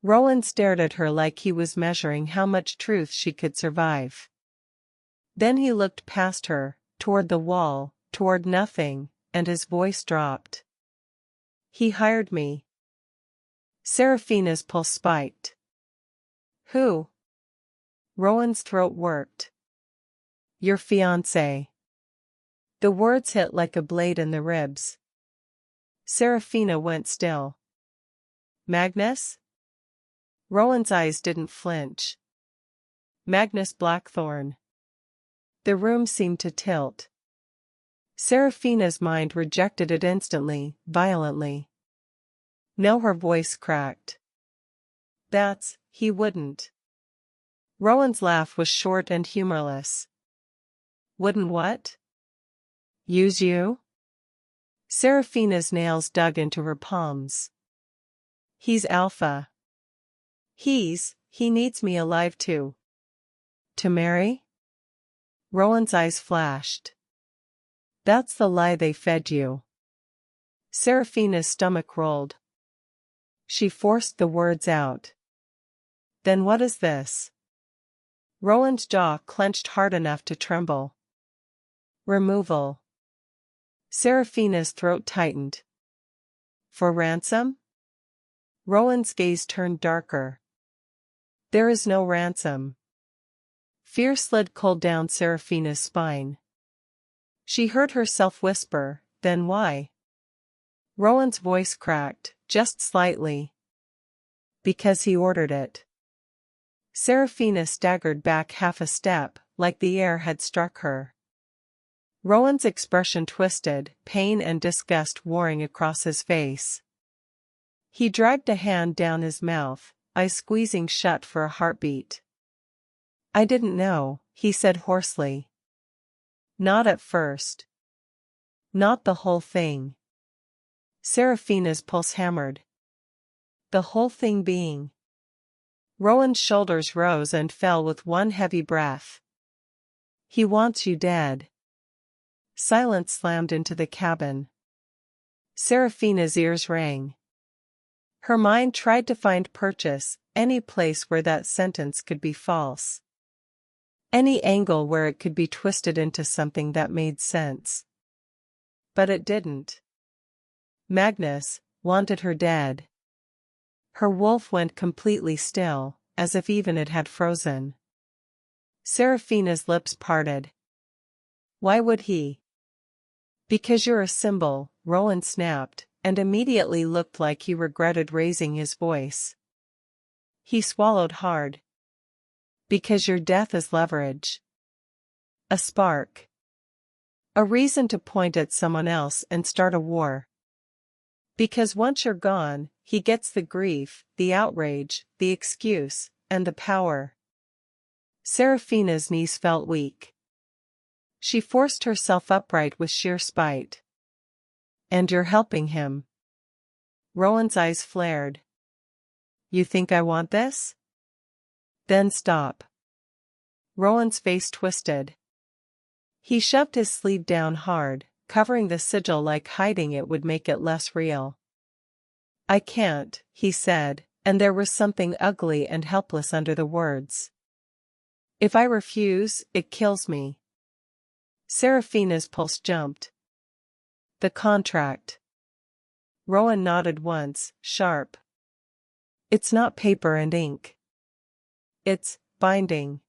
Rowan stared at her like he was measuring how much truth she could survive. Then he looked past her, toward the wall, toward nothing, and his voice dropped. He hired me. Serafina's pulse spiked. Who? Rowan's throat worked. Your fiancé. The words hit like a blade in the ribs. Serafina went still. Magnus? Rowan's eyes didn't flinch. Magnus Blackthorne. The room seemed to tilt. Serafina's mind rejected it instantly, violently. No, her voice cracked. He wouldn't. Rowan's laugh was short and humorless. Wouldn't what? Use you? Serafina's nails dug into her palms. He's alpha. He needs me alive too. To marry? Rowan's eyes flashed. That's the lie they fed you. Serafina's stomach rolled. She forced the words out. Then what is this? Rowan's jaw clenched hard enough to tremble. Removal. Serafina's throat tightened. For ransom? Rowan's gaze turned darker. There is no ransom. Fear slid cold down Serafina's spine. She heard herself whisper, then why? Rowan's voice cracked, just slightly. Because he ordered it. Serafina staggered back half a step, like the air had struck her. Rowan's expression twisted, pain and disgust warring across his face. He dragged a hand down his mouth, eyes squeezing shut for a heartbeat. I didn't know, he said hoarsely. Not at first. Not the whole thing. Serafina's pulse hammered. The whole thing being. Rowan's shoulders rose and fell with one heavy breath. He wants you dead. Silence slammed into the cabin. Serafina's ears rang. Her mind tried to find purchase, any place where that sentence could be false. Any angle where it could be twisted into something that made sense. But it didn't. Magnus wanted her dead. Her wolf went completely still, as if even it had frozen. Serafina's lips parted. Why would he? Because you're a symbol, Rowan snapped, and immediately looked like he regretted raising his voice. He swallowed hard. Because your death is leverage. A spark. A reason to point at someone else and start a war. Because once you're gone, he gets the grief, the outrage, the excuse, and the power. Seraphina's knees felt weak. She forced herself upright with sheer spite. And you're helping him. Rowan's eyes flared. You think I want this? Then stop. Rowan's face twisted. He shoved his sleeve down hard, covering the sigil like hiding it would make it less real. I can't, he said, and there was something ugly and helpless under the words. If I refuse, it kills me. Seraphina's pulse jumped. The contract. Rowan nodded once, sharp. It's not paper and ink. It's binding.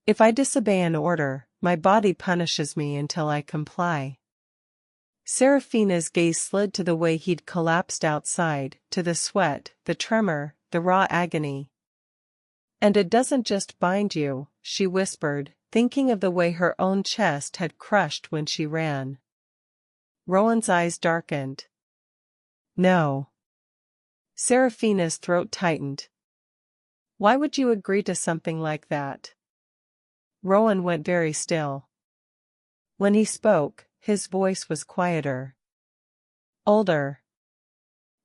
If I disobey an order, my body punishes me until I comply. Seraphina's gaze slid to the way he'd collapsed outside, to the sweat, the tremor, the raw agony. And it doesn't just bind you, she whispered, thinking of the way her own chest had crushed when she ran. Rowan's eyes darkened. No. Seraphina's throat tightened. Why would you agree to something like that? Rowan went very still. When he spoke, his voice was quieter. Older.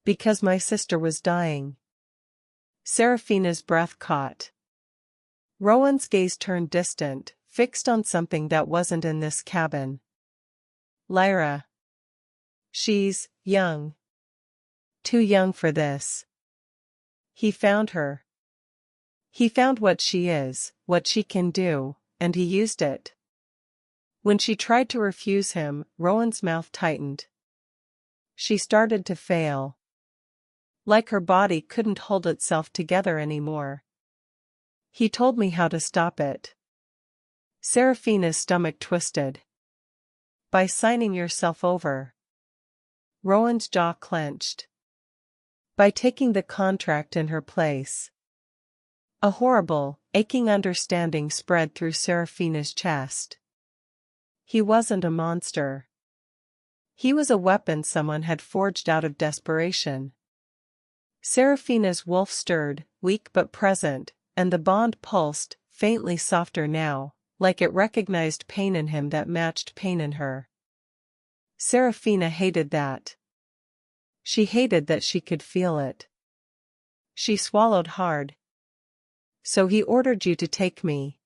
Because my sister was dying. Seraphina's breath caught. Rowan's gaze turned distant, fixed on something that wasn't in this cabin. Lyra. She's young. Too young for this. He found her. He found what she is, what she can do, and he used it. When she tried to refuse him, Rowan's mouth tightened. She started to fail. Like her body couldn't hold itself together anymore. He told me how to stop it. Seraphina's stomach twisted. By signing yourself over. Rowan's jaw clenched. By taking the contract in her place. A horrible, aching understanding spread through Seraphina's chest. He wasn't a monster. He was a weapon someone had forged out of desperation. Seraphina's wolf stirred, weak but present, and the bond pulsed, faintly softer now, like it recognized pain in him that matched pain in her. Seraphina hated that. She hated that she could feel it. She swallowed hard. So he ordered you to take me.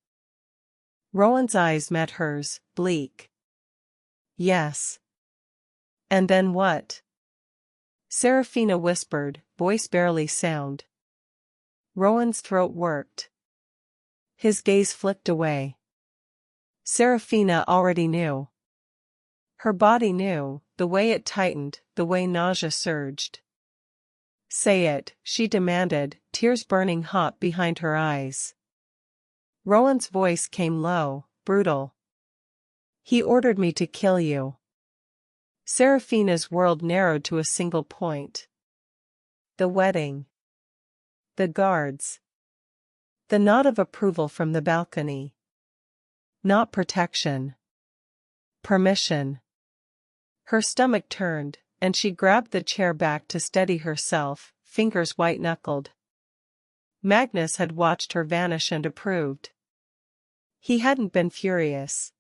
Rowan's eyes met hers, bleak. Yes. And then what? Seraphina whispered, voice barely sound. Rowan's throat worked. His gaze flicked away. Seraphina already knew. Her body knew, the way it tightened, the way nausea surged. Say it, she demanded, tears burning hot behind her eyes. Rowan's voice came low, brutal. He ordered me to kill you. Seraphina's world narrowed to a single point. The wedding. The guards. The nod of approval from the balcony. Not protection. Permission. Her stomach turned, and she grabbed the chair back to steady herself, fingers white-knuckled. Magnus had watched her vanish and approved. He hadn't been furious.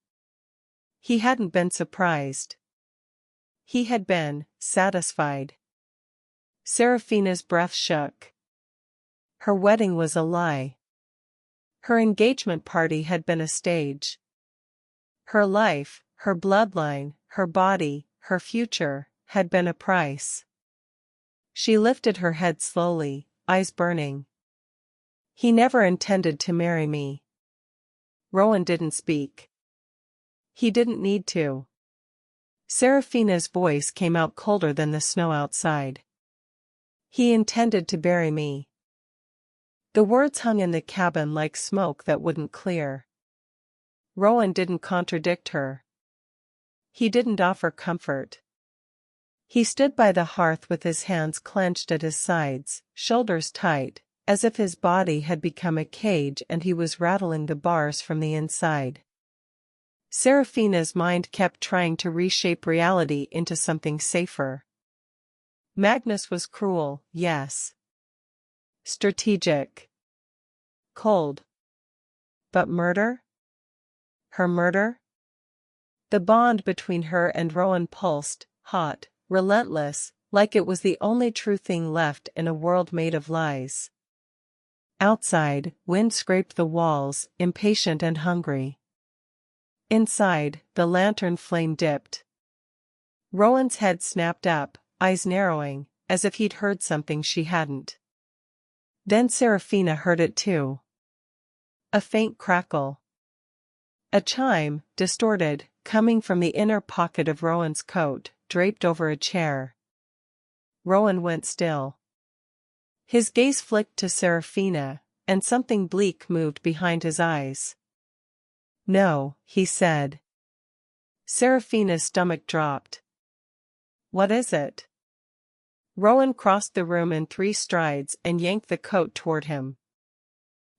He hadn't been surprised. He had been satisfied. Seraphina's breath shook. Her wedding was a lie. Her engagement party had been a stage. Her life, her bloodline, her body, her future, had been a price. She lifted her head slowly, eyes burning. He never intended to marry me. Rowan didn't speak. He didn't need to. Seraphina's voice came out colder than the snow outside. He intended to bury me. The words hung in the cabin like smoke that wouldn't clear. Rowan didn't contradict her. He didn't offer comfort. He stood by the hearth with his hands clenched at his sides, shoulders tight, as if his body had become a cage and he was rattling the bars from the inside. Serafina's mind kept trying to reshape reality into something safer. Magnus was cruel, yes. Strategic. Cold. But murder? Her murder? The bond between her and Rowan pulsed, hot, relentless, like it was the only true thing left in a world made of lies. Outside, wind scraped the walls, impatient and hungry. Inside, the lantern flame dipped. Rowan's head snapped up, eyes narrowing, as if he'd heard something she hadn't. Then Serafina heard it too. A faint crackle. A chime, distorted, coming from the inner pocket of Rowan's coat, draped over a chair. Rowan went still. His gaze flicked to Serafina, and something bleak moved behind his eyes. "No," he said. Serafina's stomach dropped. "What is it?" Rowan crossed the room in 3 strides and yanked the coat toward him.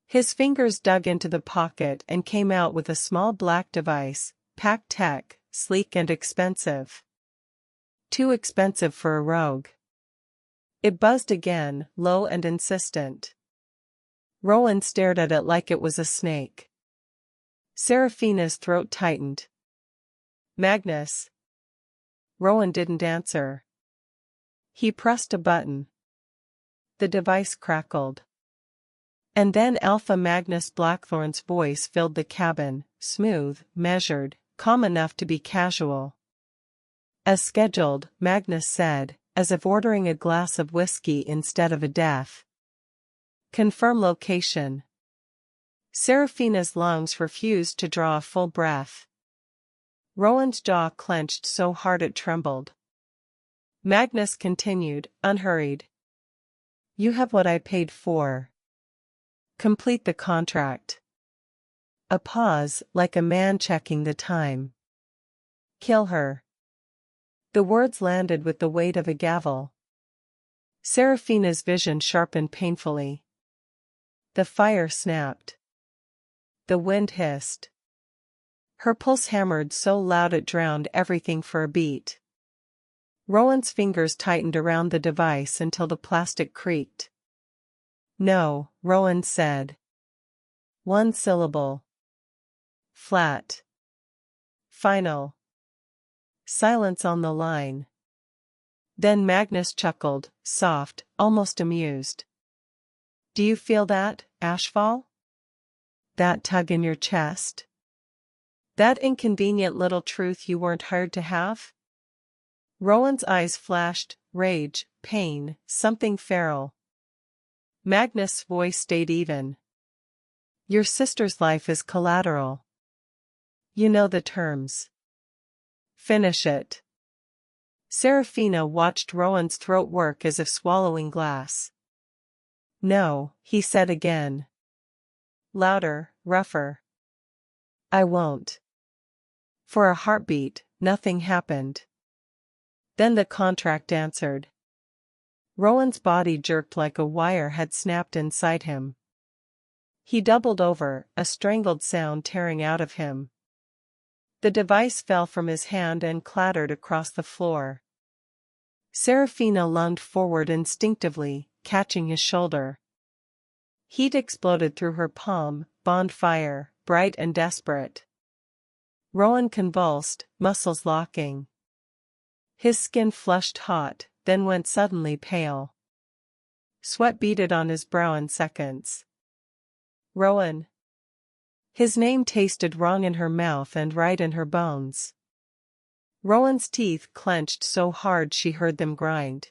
His fingers dug into the pocket and came out with a small black device, packed tech, sleek and expensive. Too expensive for a rogue. It buzzed again, low and insistent. Rowan stared at it like it was a snake. Serafina's throat tightened. "Magnus." Rowan didn't answer. He pressed a button. The device crackled. And then Alpha Magnus Blackthorn's voice filled the cabin, smooth, measured, calm enough to be casual. "As scheduled," Magnus said, as if ordering a glass of whiskey instead of a death. "Confirm location." Serafina's lungs refused to draw a full breath. Rowan's jaw clenched so hard it trembled. Magnus continued, unhurried. "You have what I paid for. Complete the contract." A pause, like a man checking the time. "Kill her." The words landed with the weight of a gavel. Serafina's vision sharpened painfully. The fire snapped. The wind hissed. Her pulse hammered so loud it drowned everything for a beat. Rowan's fingers tightened around the device until the plastic creaked. "No," Rowan said. 1 syllable. Flat. Final. Silence on the line. Then Magnus chuckled, soft, almost amused. "Do you feel that, Ashfall? That tug in your chest? That inconvenient little truth you weren't hired to have?" Rowan's eyes flashed, rage, pain, something feral. Magnus' voice stayed even. "Your sister's life is collateral. You know the terms. Finish it." Serafina watched Rowan's throat work as if swallowing glass. "No," he said again. Louder, rougher. "I won't." For a heartbeat, nothing happened. Then the contract answered. Rowan's body jerked like a wire had snapped inside him. He doubled over, a strangled sound tearing out of him. The device fell from his hand and clattered across the floor. Serafina lunged forward instinctively, catching his shoulder. Heat exploded through her palm, bonfire, bright and desperate. Rowan convulsed, muscles locking. His skin flushed hot, then went suddenly pale. Sweat beaded on his brow in seconds. Rowan. His name tasted wrong in her mouth and right in her bones. Rowan's teeth clenched so hard she heard them grind.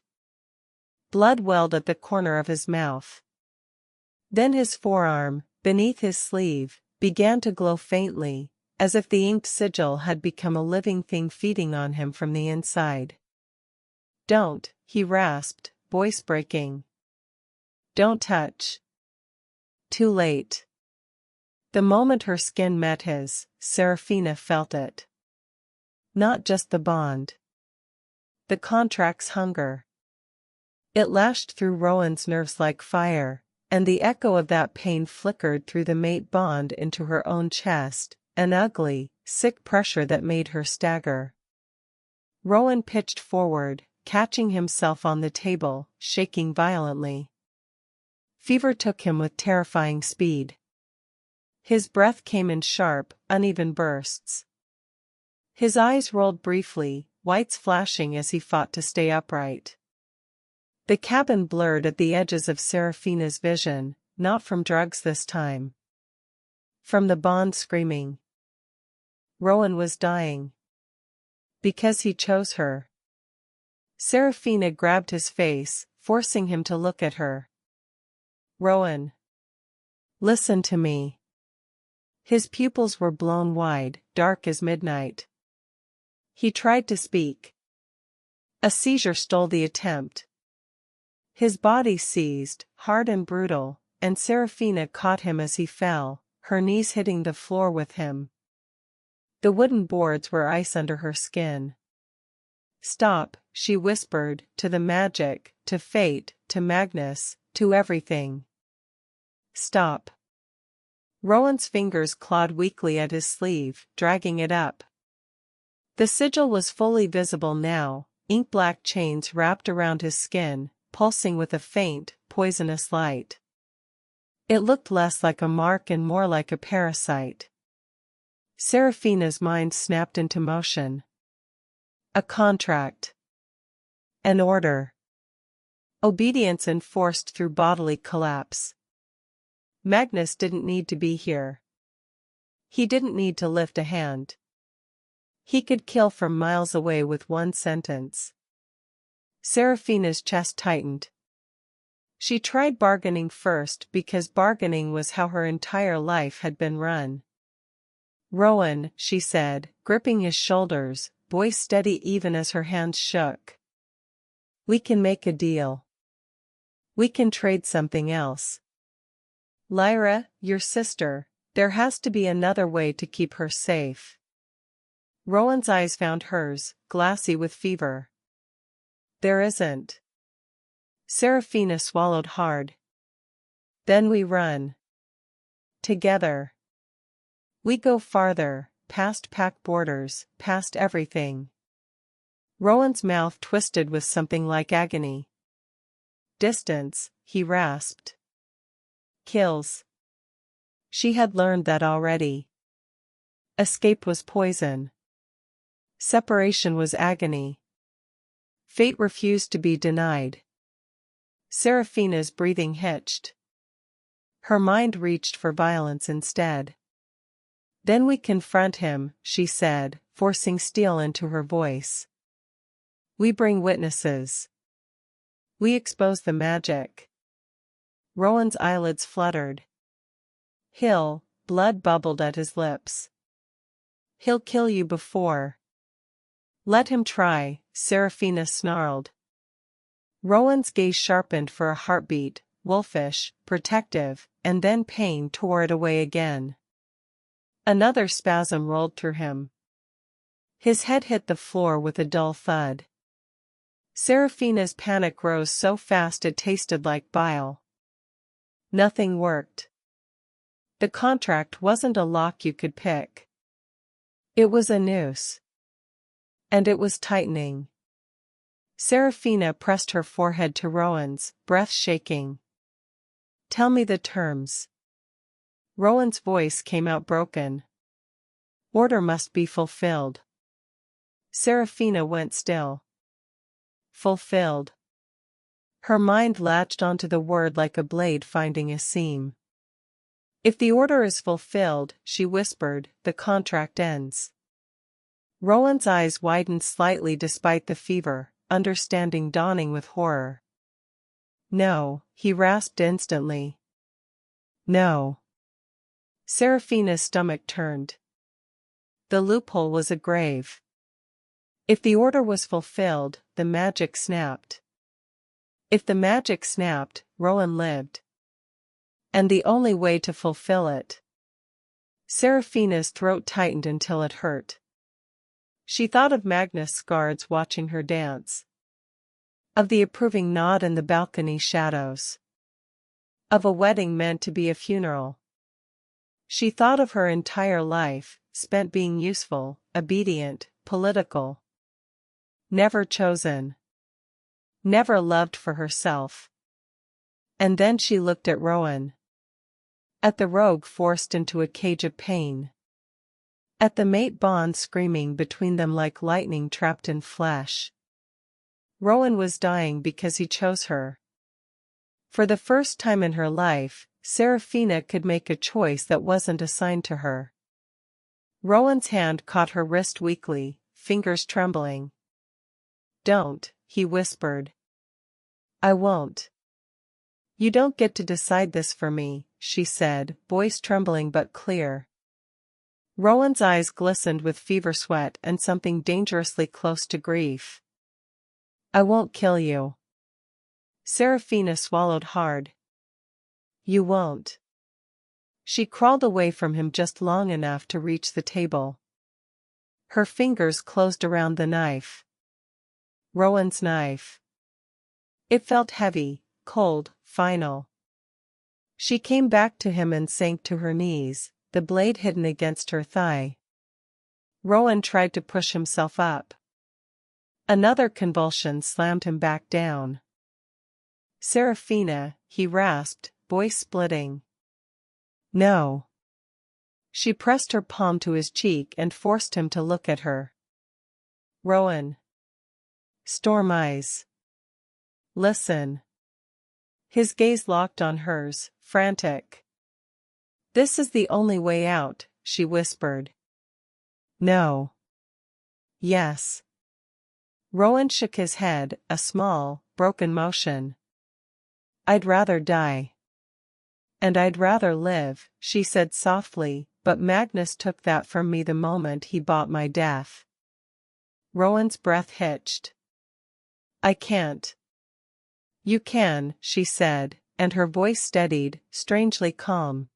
Blood welled at the corner of his mouth. Then his forearm, beneath his sleeve, began to glow faintly, as if the inked sigil had become a living thing feeding on him from the inside. "Don't," he rasped, voice breaking. "Don't touch." Too late. The moment her skin met his, Serafina felt it. Not just the bond. The contract's hunger. It lashed through Rowan's nerves like fire, and the echo of that pain flickered through the mate bond into her own chest, an ugly, sick pressure that made her stagger. Rowan pitched forward, catching himself on the table, shaking violently. Fever took him with terrifying speed. His breath came in sharp, uneven bursts. His eyes rolled briefly, whites flashing as he fought to stay upright. The cabin blurred at the edges of Seraphina's vision, not from drugs this time. From the bond screaming. Rowan was dying. Because he chose her. Seraphina grabbed his face, forcing him to look at her. Rowan. Listen to me. His pupils were blown wide, dark as midnight. He tried to speak. A seizure stole the attempt. His body seized, hard and brutal, and Seraphina caught him as he fell, her knees hitting the floor with him. The wooden boards were ice under her skin. Stop, she whispered, to the magic, to fate, to Magnus, to everything. Stop. Rowan's fingers clawed weakly at his sleeve, dragging it up. The sigil was fully visible now, ink-black chains wrapped around his skin, pulsing with a faint, poisonous light. It looked less like a mark and more like a parasite. Seraphina's mind snapped into motion. A contract. An order. Obedience enforced through bodily collapse. Magnus didn't need to be here. He didn't need to lift a hand. He could kill from miles away with one sentence. Seraphina's chest tightened. She tried bargaining first because bargaining was how her entire life had been run. Rowan, she said, gripping his shoulders, voice steady even as her hands shook. We can make a deal. We can trade something else. Lyra, your sister, there has to be another way to keep her safe. Rowan's eyes found hers, glassy with fever. There isn't. Seraphina swallowed hard. Then we run. Together. We go farther, past pack borders, past everything. Rowan's mouth twisted with something like agony. Distance, he rasped. Kills. She had learned that already. Escape was poison. Separation was agony. Fate refused to be denied. Seraphina's breathing hitched. Her mind reached for violence instead. Then we confront him, she said, forcing steel into her voice. We bring witnesses. We expose the magic. Rowan's eyelids fluttered. Blood bubbled at his lips. He'll kill you before. Let him try, Seraphina snarled. Rowan's gaze sharpened for a heartbeat, wolfish, protective, and then pain tore it away again. Another spasm rolled through him. His head hit the floor with a dull thud. Seraphina's panic rose so fast it tasted like bile. Nothing worked. The contract wasn't a lock you could pick. It was a noose. And it was tightening. Seraphina pressed her forehead to Rowan's, breath shaking. Tell me the terms. Rowan's voice came out broken. Order must be fulfilled. Seraphina went still. Fulfilled. Her mind latched onto the word like a blade finding a seam. If the order is fulfilled, she whispered, the contract ends. Rowan's eyes widened slightly despite the fever, understanding dawning with horror. No, he rasped instantly. No. Seraphina's stomach turned. The loophole was a grave. If the order was fulfilled, the magic snapped. If the magic snapped, Rowan lived. And the only way to fulfill it. Seraphina's throat tightened until it hurt. She thought of Magnus' guards watching her dance. Of the approving nod in the balcony shadows. Of a wedding meant to be a funeral. She thought of her entire life, spent being useful, obedient, political. Never chosen. Never loved for herself. And then she looked at Rowan. At the rogue forced into a cage of pain. At the mate bond screaming between them like lightning trapped in flesh. Rowan was dying because he chose her. For the first time in her life, Serafina could make a choice that wasn't assigned to her. Rowan's hand caught her wrist weakly, fingers trembling. "Don't," he whispered. "I won't." "You don't get to decide this for me," she said, voice trembling but clear. Rowan's eyes glistened with fever sweat and something dangerously close to grief. "I won't kill you." Serafina swallowed hard. "You won't." She crawled away from him just long enough to reach the table. Her fingers closed around the knife. Rowan's knife. It felt heavy, cold, final. She came back to him and sank to her knees, the blade hidden against her thigh. Rowan tried to push himself up. Another convulsion slammed him back down. "Serafina," he rasped, voice splitting. "No." She pressed her palm to his cheek and forced him to look at her. "Rowan." Storm eyes. "Listen." His gaze locked on hers, frantic. "This is the only way out," she whispered. "No." "Yes." Rowan shook his head, a small, broken motion. "I'd rather die." "And I'd rather live," she said softly, "but Magnus took that from me the moment he bought my death." Rowan's breath hitched. "I can't." "You can," she said, and her voice steadied, strangely calm.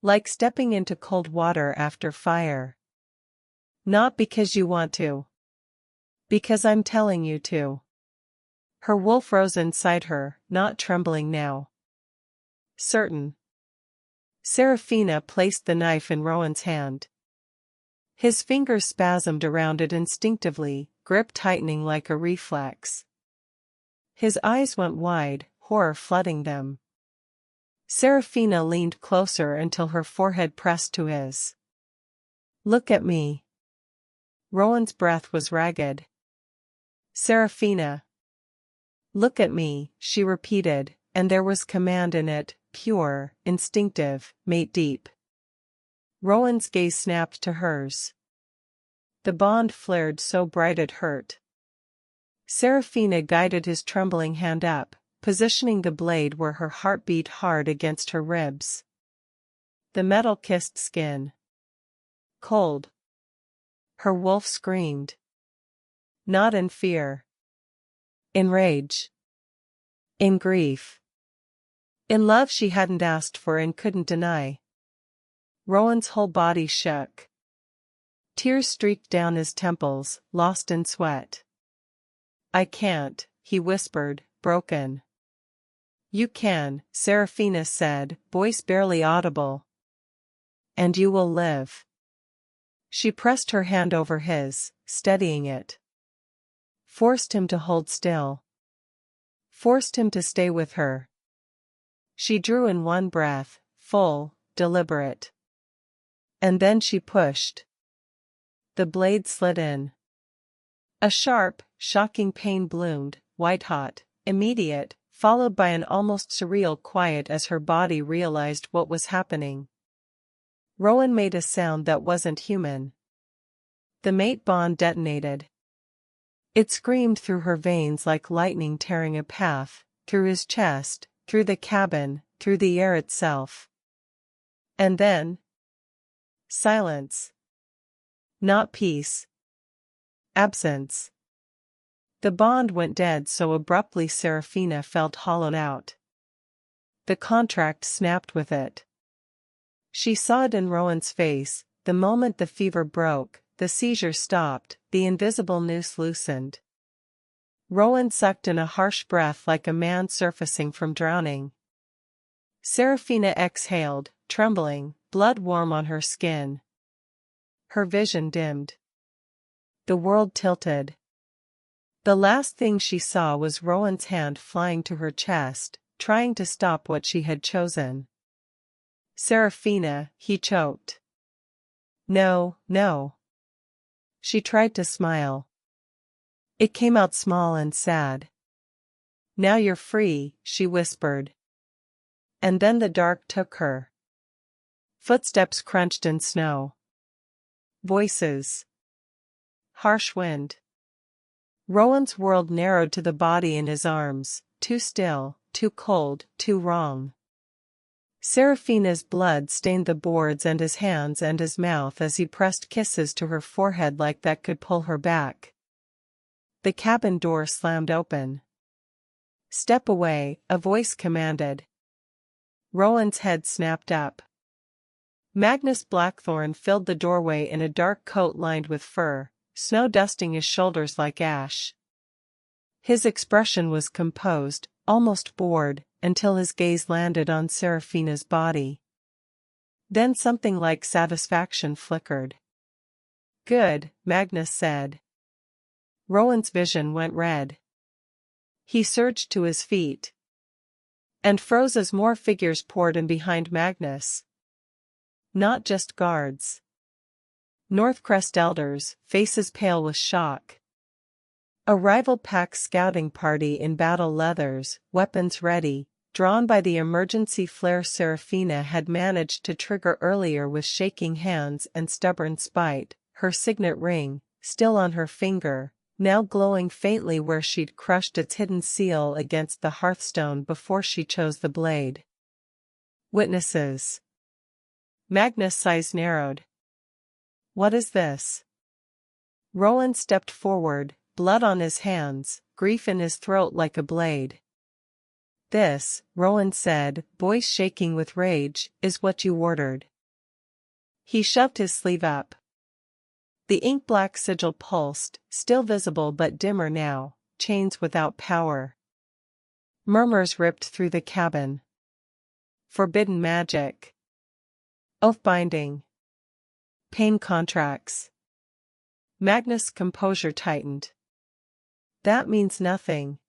"Like stepping into cold water after fire. Not because you want to. Because I'm telling you to." Her wolf rose inside her, not trembling now. "Certain." Serafina placed the knife in Rowan's hand. His fingers spasmed around it instinctively, grip tightening like a reflex. His eyes went wide, horror flooding them. Serafina leaned closer until her forehead pressed to his. "Look at me." Rowan's breath was ragged. "Serafina." "Look at me," she repeated, and there was command in it, pure, instinctive, mate deep. Rowan's gaze snapped to hers. The bond flared so bright it hurt. Serafina guided his trembling hand up, positioning the blade where her heart beat hard against her ribs. The metal kissed skin. Cold. Her wolf screamed. Not in fear. In rage. In grief. In love she hadn't asked for and couldn't deny. Rowan's whole body shook. Tears streaked down his temples, lost in sweat. "I can't," he whispered, broken. "You can," Serafina said, voice barely audible. "And you will live." She pressed her hand over his, steadying it. Forced him to hold still. Forced him to stay with her. She drew in one breath, full, deliberate. And then she pushed. The blade slid in. A sharp, shocking pain bloomed, white-hot, immediate, followed by an almost surreal quiet as her body realized what was happening. Rowan made a sound that wasn't human. The mate bond detonated. It screamed through her veins like lightning tearing a path, through his chest, through the cabin, through the air itself. And then... silence. Not peace. Absence. The bond went dead so abruptly Serafina felt hollowed out. The contract snapped with it. She saw it in Rowan's face, the moment the fever broke, the seizure stopped, the invisible noose loosened. Rowan sucked in a harsh breath like a man surfacing from drowning. Serafina exhaled, trembling, blood warm on her skin. Her vision dimmed. The world tilted. The last thing she saw was Rowan's hand flying to her chest, trying to stop what she had chosen. Serafina, he choked. No, no. She tried to smile. It came out small and sad. Now you're free, she whispered. And then the dark took her. Footsteps crunched in snow. Voices. Harsh wind. Rowan's world narrowed to the body in his arms, too still, too cold, too wrong. Serafina's blood stained the boards and his hands and his mouth as he pressed kisses to her forehead like that could pull her back. The cabin door slammed open. Step away, a voice commanded. Rowan's head snapped up. Magnus Blackthorn filled the doorway in a dark coat lined with fur, snow dusting his shoulders like ash. His expression was composed, almost bored, until his gaze landed on Serafina's body. Then something like satisfaction flickered. Good, Magnus said. Rowan's vision went red. He surged to his feet. And froze as more figures poured in behind Magnus. Not just guards. Northcrest elders, faces pale with shock. A rival pack scouting party in battle leathers, weapons ready, drawn by the emergency flare Serafina had managed to trigger earlier with shaking hands and stubborn spite, her signet ring, still on her finger, now glowing faintly where she'd crushed its hidden seal against the hearthstone before she chose the blade. Witnesses. Magnus' eyes narrowed. What is this? Rowan stepped forward, blood on his hands, grief in his throat like a blade. This, Rowan said, voice shaking with rage, is what you ordered. He shoved his sleeve up. The ink-black sigil pulsed, still visible but dimmer now, chains without power. Murmurs ripped through the cabin. Forbidden magic. Oath-binding. Pain contracts. Magnus' composure tightened. That means nothing.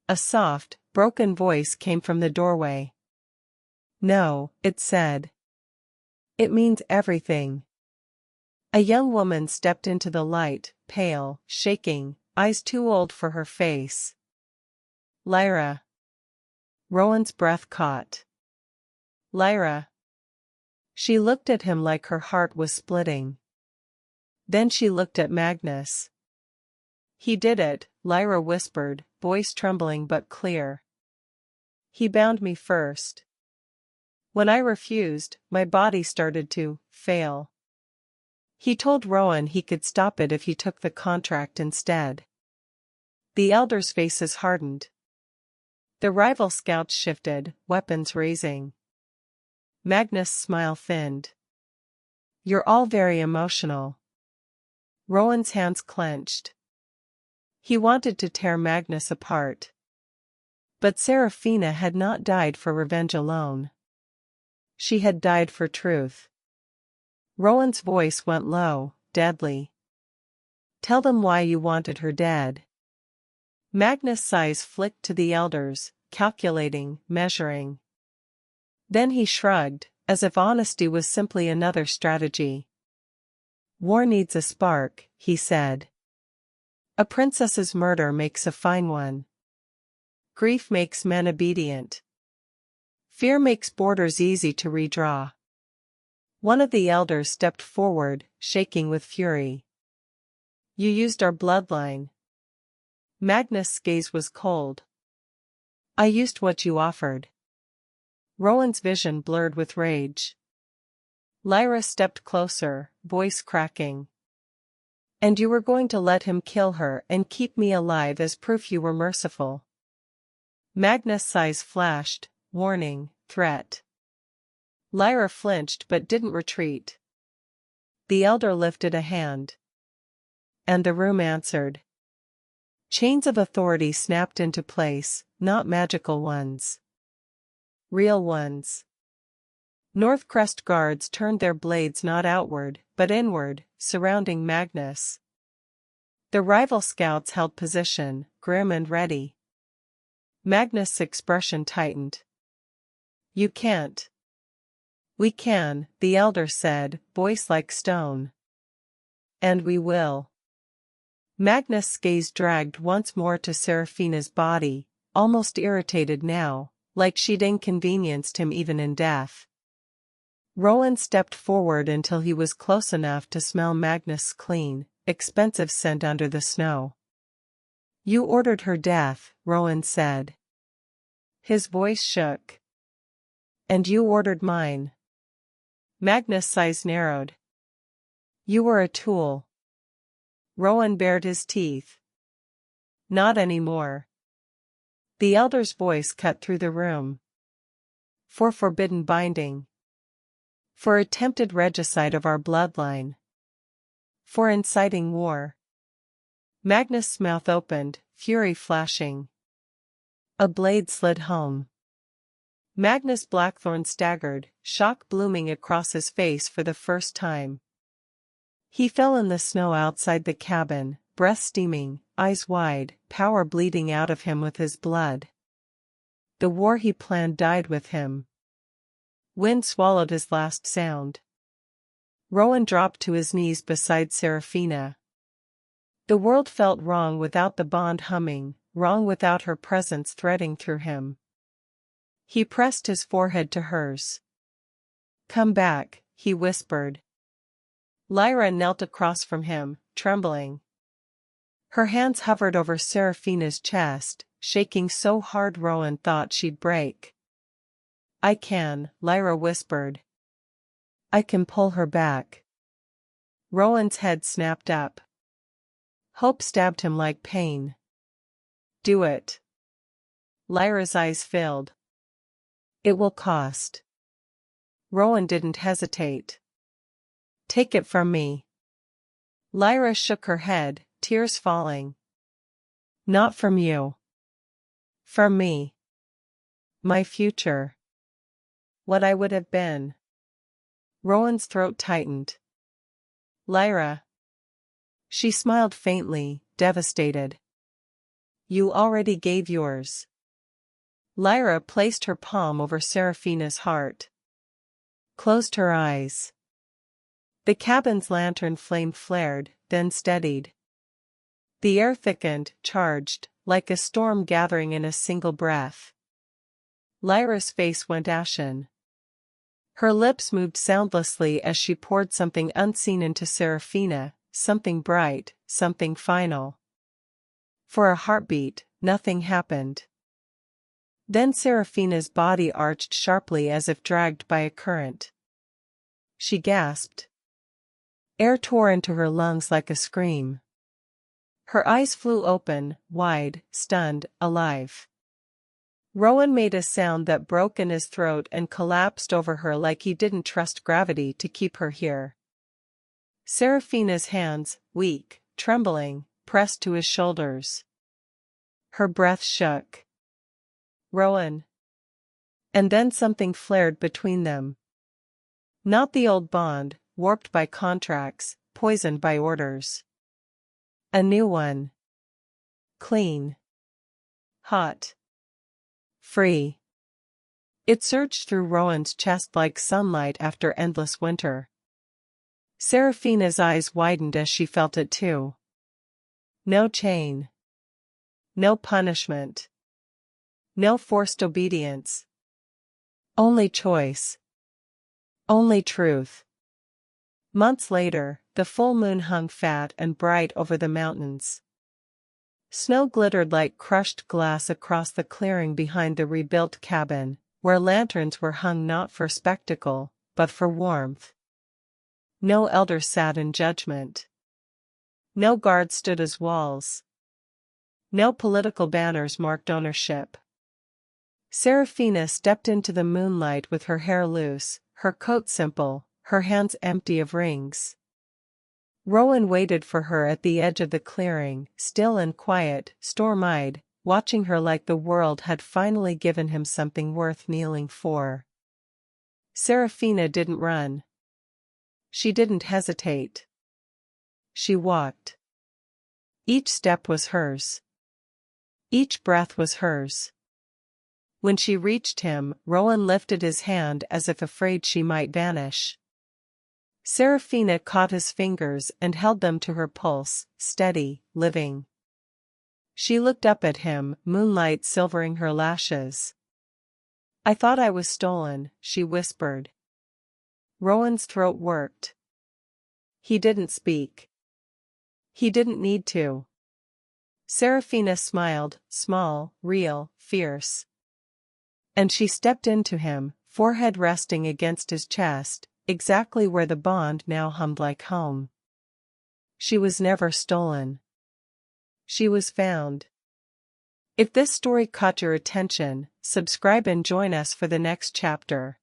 A soft, broken voice came from the doorway. No, it said. It means everything. A young woman stepped into the light, pale, shaking, eyes too old for her face. Lyra. Rowan's breath caught. Lyra. She looked at him like her heart was splitting. Then she looked at Magnus. He did it, Lyra whispered, voice trembling but clear. He bound me first. When I refused, my body started to fail. He told Rowan he could stop it if he took the contract instead. The elders' faces hardened. The rival scouts shifted, weapons raising. Magnus' smile thinned. You're all very emotional. Rowan's hands clenched. He wanted to tear Magnus apart. But Serafina had not died for revenge alone. She had died for truth. Rowan's voice went low, deadly. Tell them why you wanted her dead. Magnus' eyes flicked to the elders, calculating, measuring. Then he shrugged, as if honesty was simply another strategy. War needs a spark, he said. A princess's murder makes a fine one. Grief makes men obedient. Fear makes borders easy to redraw. One of the elders stepped forward, shaking with fury. You used our bloodline. Magnus' gaze was cold. I used what you offered. Rowan's vision blurred with rage. Lyra stepped closer, voice cracking. And you were going to let him kill her and keep me alive as proof you were merciful. Magnus' eyes flashed, warning, threat. Lyra flinched but didn't retreat. The elder lifted a hand. And the room answered. Chains of authority snapped into place, not magical ones. Real ones. Northcrest guards turned their blades not outward, but inward, surrounding Magnus. The rival scouts held position, grim and ready. Magnus' expression tightened. You can't. We can, the elder said, voice like stone. And we will. Magnus' gaze dragged once more to Seraphina's body, almost irritated now, like she'd inconvenienced him even in death. Rowan stepped forward until he was close enough to smell Magnus' clean, expensive scent under the snow. You ordered her death, Rowan said. His voice shook. And you ordered mine. Magnus' eyes narrowed. You were a tool. Rowan bared his teeth. Not anymore. The elder's voice cut through the room. For forbidden binding. For attempted regicide of our bloodline. For inciting war. Magnus' mouth opened, fury flashing. A blade slid home. Magnus Blackthorn staggered, shock blooming across his face for the first time. He fell in the snow outside the cabin, breath steaming, eyes wide, power bleeding out of him with his blood. The war he planned died with him. Wind swallowed his last sound. Rowan dropped to his knees beside Seraphina. The world felt wrong without the bond humming, wrong without her presence threading through him. He pressed his forehead to hers. Come back, he whispered. Lyra knelt across from him, trembling. Her hands hovered over Seraphina's chest, shaking so hard Rowan thought she'd break. I can, Lyra whispered. I can pull her back. Rowan's head snapped up. Hope stabbed him like pain. Do it. Lyra's eyes filled. It will cost. Rowan didn't hesitate. Take it from me. Lyra shook her head, tears falling. Not from you. From me. My future. What I would have been. Rowan's throat tightened. Lyra. She smiled faintly, devastated. You already gave yours. Lyra placed her palm over Seraphina's heart. Closed her eyes. The cabin's lantern flame flared, then steadied. The air thickened, charged, like a storm gathering in a single breath. Lyra's face went ashen. Her lips moved soundlessly as she poured something unseen into Seraphina, something bright, something final. For a heartbeat, nothing happened. Then Seraphina's body arched sharply as if dragged by a current. She gasped. Air tore into her lungs like a scream. Her eyes flew open, wide, stunned, alive. Rowan made a sound that broke in his throat and collapsed over her like he didn't trust gravity to keep her here. Seraphina's hands, weak, trembling, pressed to his shoulders. Her breath shook. Rowan. And then something flared between them. Not the old bond, warped by contracts, poisoned by orders. A new one. Clean. Hot. Free. It surged through Rowan's chest like sunlight after endless winter. Seraphina's eyes widened as she felt it too. No chain. No punishment. No forced obedience. Only choice. Only truth. Months later, the full moon hung fat and bright over the mountains. Snow glittered like crushed glass across the clearing behind the rebuilt cabin, where lanterns were hung not for spectacle, but for warmth. No elder sat in judgment. No guards stood as walls. No political banners marked ownership. Seraphina stepped into the moonlight with her hair loose, her coat simple, her hands empty of rings. Rowan waited for her at the edge of the clearing, still and quiet, storm-eyed, watching her like the world had finally given him something worth kneeling for. Serafina didn't run. She didn't hesitate. She walked. Each step was hers. Each breath was hers. When she reached him, Rowan lifted his hand as if afraid she might vanish. Serafina caught his fingers and held them to her pulse, steady, living. She looked up at him, moonlight silvering her lashes. "I thought I was stolen," she whispered. Rowan's throat worked. He didn't speak. He didn't need to. Serafina smiled, small, real, fierce. And she stepped into him, forehead resting against his chest, exactly where the bond now hummed like home. She was never stolen. She was found. If this story caught your attention, subscribe and join us for the next chapter.